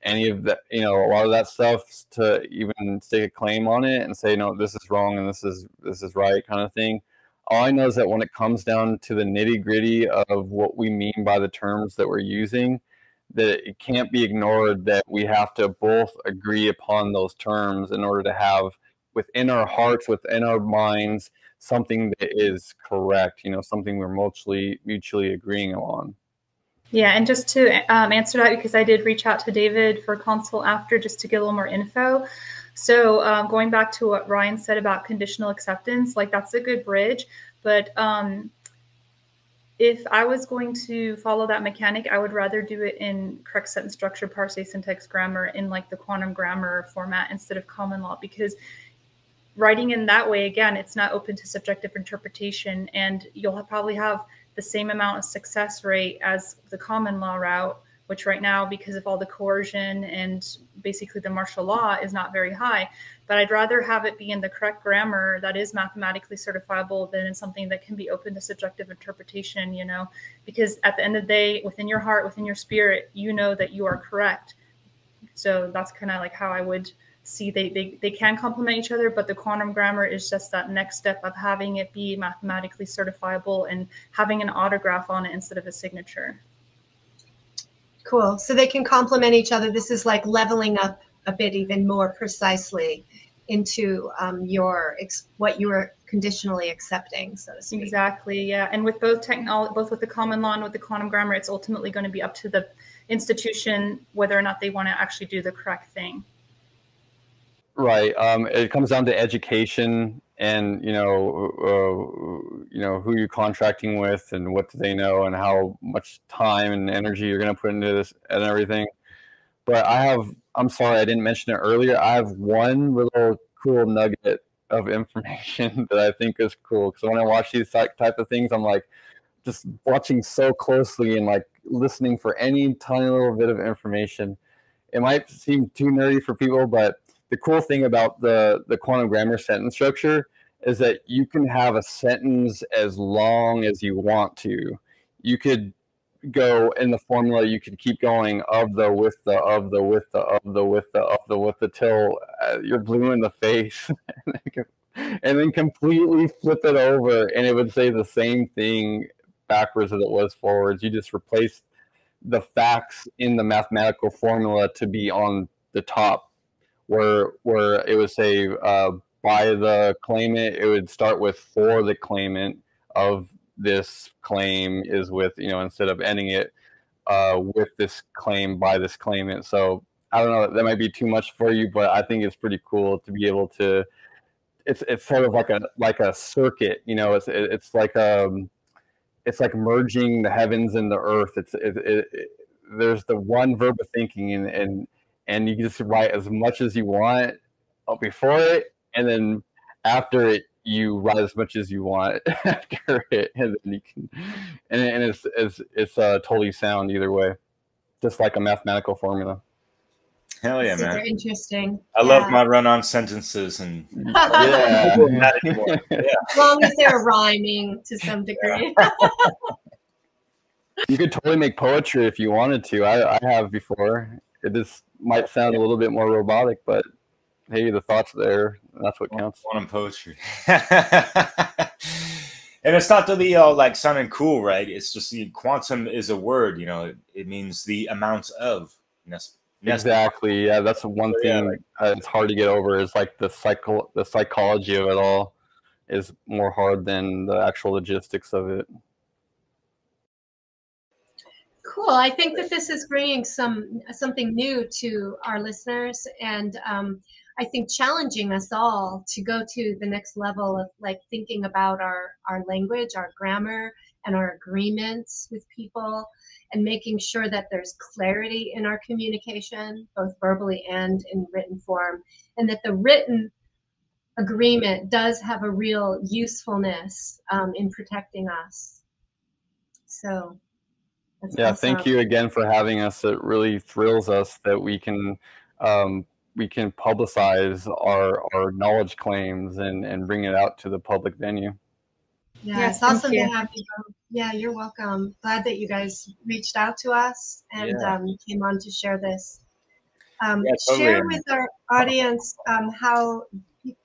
any of that, you know, a lot of that stuff to even stake a claim on it and say, no, this is wrong and this is right kind of thing. All I know is that when it comes down to the nitty-gritty of what we mean by the terms that we're using, that it can't be ignored that we have to both agree upon those terms in order to have within our hearts, within our minds, something that is correct, you know, something we're mutually agreeing on. Yeah, and just to answer that, because I did reach out to David for consult after just to get a little more info. So going back to what Ryan said about conditional acceptance, like that's a good bridge. But if I was going to follow that mechanic, I would rather do it in correct sentence structure, parse, syntax, grammar, in like the quantum grammar format instead of common law, because writing in that way, again, it's not open to subjective interpretation, and you'll probably have the same amount of success rate as the common law route, which right now, because of all the coercion and basically the martial law, is not very high. But I'd rather have it be in the correct grammar that is mathematically certifiable than in something that can be open to subjective interpretation, you know, because at the end of the day, within your heart, within your spirit, you know that you are correct. So that's kind of like how I would see they can complement each other, but the quantum grammar is just that next step of having it be mathematically certifiable and having an autograph on it instead of a signature. Cool. So they can complement each other. This is like leveling up a bit even more precisely into what you were conditionally accepting, so to speak. Exactly, yeah. And with both both with the common law and with the quantum grammar, it's ultimately going to be up to the institution whether or not they want to actually do the correct thing. Right. It comes down to education and, who you're contracting with and what do they know and how much time and energy you're going to put into this and everything. But I'm sorry, I didn't mention it earlier. I have one little cool nugget of information that I think is cool. Because when I watch these type of things, I'm like just watching so closely and like listening for any tiny little bit of information. It might seem too nerdy for people, but the cool thing about the quantum grammar sentence structure is that you can have a sentence as long as you want to. You could go in the formula, you could keep going of the, with the, of the, with the, of the, with the, of the, with the, till you're blue in the face. And then completely flip it over and it would say the same thing backwards as it was forwards. You just replace the facts in the mathematical formula to be on the top, where it would say by the claimant, it would start with for the claimant of this claim is with, instead of ending it with this claim by this claimant. So I don't know, that might be too much for you, but I think it's pretty cool to be able to, it's sort of like a circuit, it's like merging the heavens and the earth. There's the one verb of thinking and you can just write as much as you want before it, and then after it you write as much as you want after it, and then you can, and it's totally sound either way, just like a mathematical formula. Hell yeah, man! Super interesting. I love my run-on sentences and yeah. As long as they're rhyming to some degree. You could totally make poetry if you wanted to. I have before. It just might sound a little bit more robotic, but hey, the thought's there. And that's what counts. Quantum poetry. And it's not to be all like sounding cool, right? It's just the quantum is a word, it means the amount of. Exactly. Yeah, that's one thing it's hard to get over is like the psychology of it all is more hard than the actual logistics of it. Cool. I think that this is bringing something new to our listeners, and I think challenging us all to go to the next level of like thinking about our language, our grammar, and our agreements with people, and making sure that there's clarity in our communication, both verbally and in written form, and that the written agreement does have a real usefulness in protecting us. So. Yeah, awesome. Thank you again for having us. It really thrills us that we can publicize our knowledge claims and bring it out to the public venue. Yeah, yes, it's awesome to have you. Yeah, you're welcome. Glad that you guys reached out to us and came on to share this. Totally. Share with our audience how,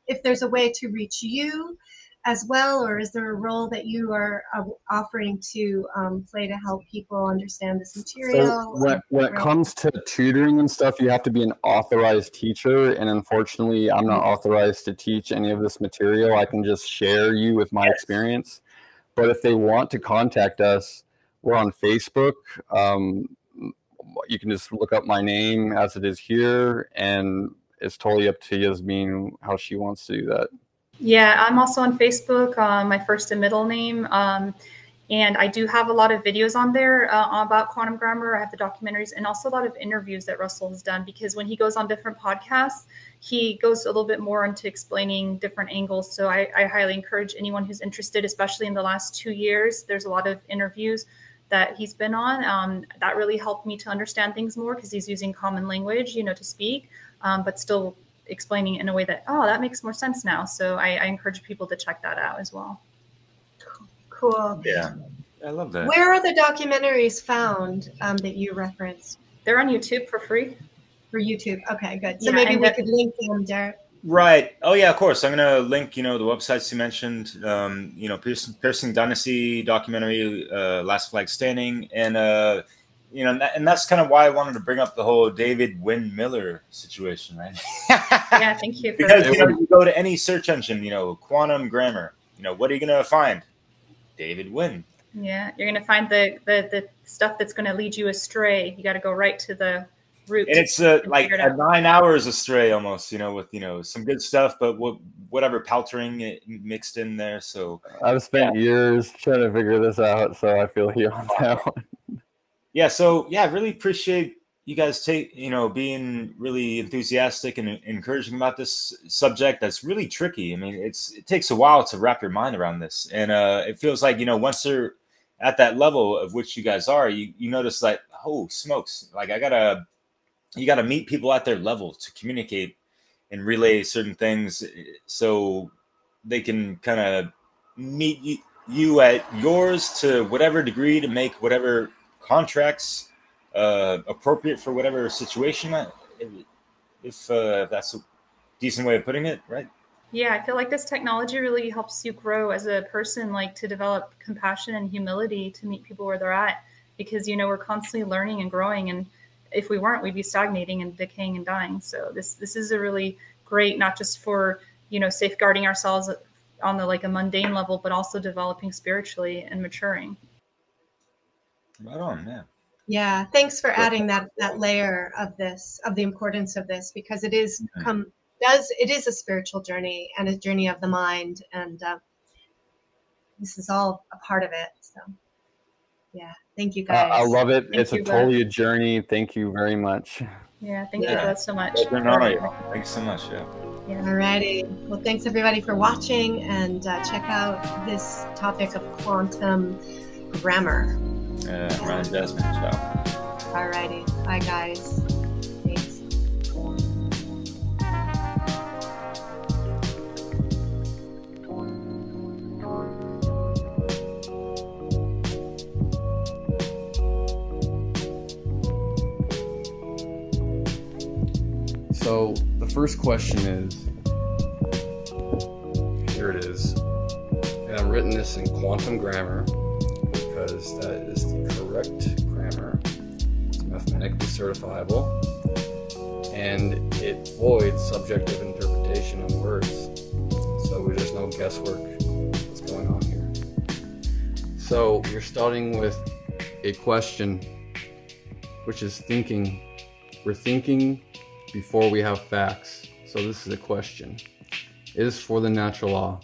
if there's a way to reach you as well, or is there a role that you are offering to play to help people understand this material? So when it comes to tutoring and stuff, you have to be an authorized teacher, and unfortunately I'm not authorized to teach any of this material. I can just share you with my experience, but if they want to contact us, we're on Facebook. You can just look up my name as it is here, and it's totally up to Jasmine how she wants to do that. Yeah, I'm also on Facebook, my first and middle name. And I do have a lot of videos on there about quantum grammar. I have the documentaries and also a lot of interviews that Russell has done, because when he goes on different podcasts, he goes a little bit more into explaining different angles. So I highly encourage anyone who's interested, especially in the last 2 years. There's a lot of interviews that he's been on. That really helped me to understand things more, because he's using common language, to speak, but still explaining it in a way that, that makes more sense now. So I encourage people to check that out as well. Cool. Yeah, I love that. Where are the documentaries found that you referenced? They're on YouTube for free. For YouTube. Okay, good. So maybe we could link them, Derek. Right. Oh yeah, of course. I'm gonna link, the websites you mentioned. Piercing Dynasty documentary, Last Flag Standing, and you know, and that's kind of why I wanted to bring up the whole David Wynn Miller situation, right? Yeah, thank you. Because you know, you go to any search engine, you know, quantum grammar, you know, what are you going to find? David Wynn. Yeah, you're going to find the stuff that's going to lead you astray. You got to go right to the root. And it's like 9 hours astray almost, you know, with, you know, some good stuff, but whatever paltering mixed in there. So I've spent years trying to figure this out, so I feel you on that one. Yeah, so yeah, I really appreciate you guys being really enthusiastic and encouraging about this subject that's really tricky. I mean, it takes a while to wrap your mind around this, and it feels like, you know, once they're at that level of which you guys are, you notice like, oh smokes, like you gotta meet people at their level to communicate and relay certain things, so they can kind of meet you at yours to whatever degree to make whatever contracts appropriate for whatever situation, if that's a decent way of putting it, right? Yeah, I feel like this technology really helps you grow as a person, like to develop compassion and humility to meet people where they're at, because, you know, we're constantly learning and growing, and if we weren't, we'd be stagnating and decaying and dying. So this is a really great, not just for, you know, safeguarding ourselves on the like a mundane level, but also developing spiritually and maturing. Right on, yeah. Yeah, thanks for adding that layer of this, of the importance of this, because it is it is a spiritual journey and a journey of the mind, and this is all a part of it. So yeah, thank you guys. I love it. Thank it's you, totally a journey. Thank you very much. Yeah, thank you both so much. Thanks so much. Yeah. Alrighty. Well, thanks everybody for watching, and check out this topic of quantum grammar. Rion Jasmine, ciao. Alrighty. Bye, guys. Thanks. So the first question is, here it is, and I've written this in quantum grammar because that is the correct grammar. It's mathematically certifiable, and it voids subjective interpretation of words. So there's no guesswork what's going on here. So you're starting with a question, which is thinking. We're thinking before we have facts. So this is a question. Is for the natural law.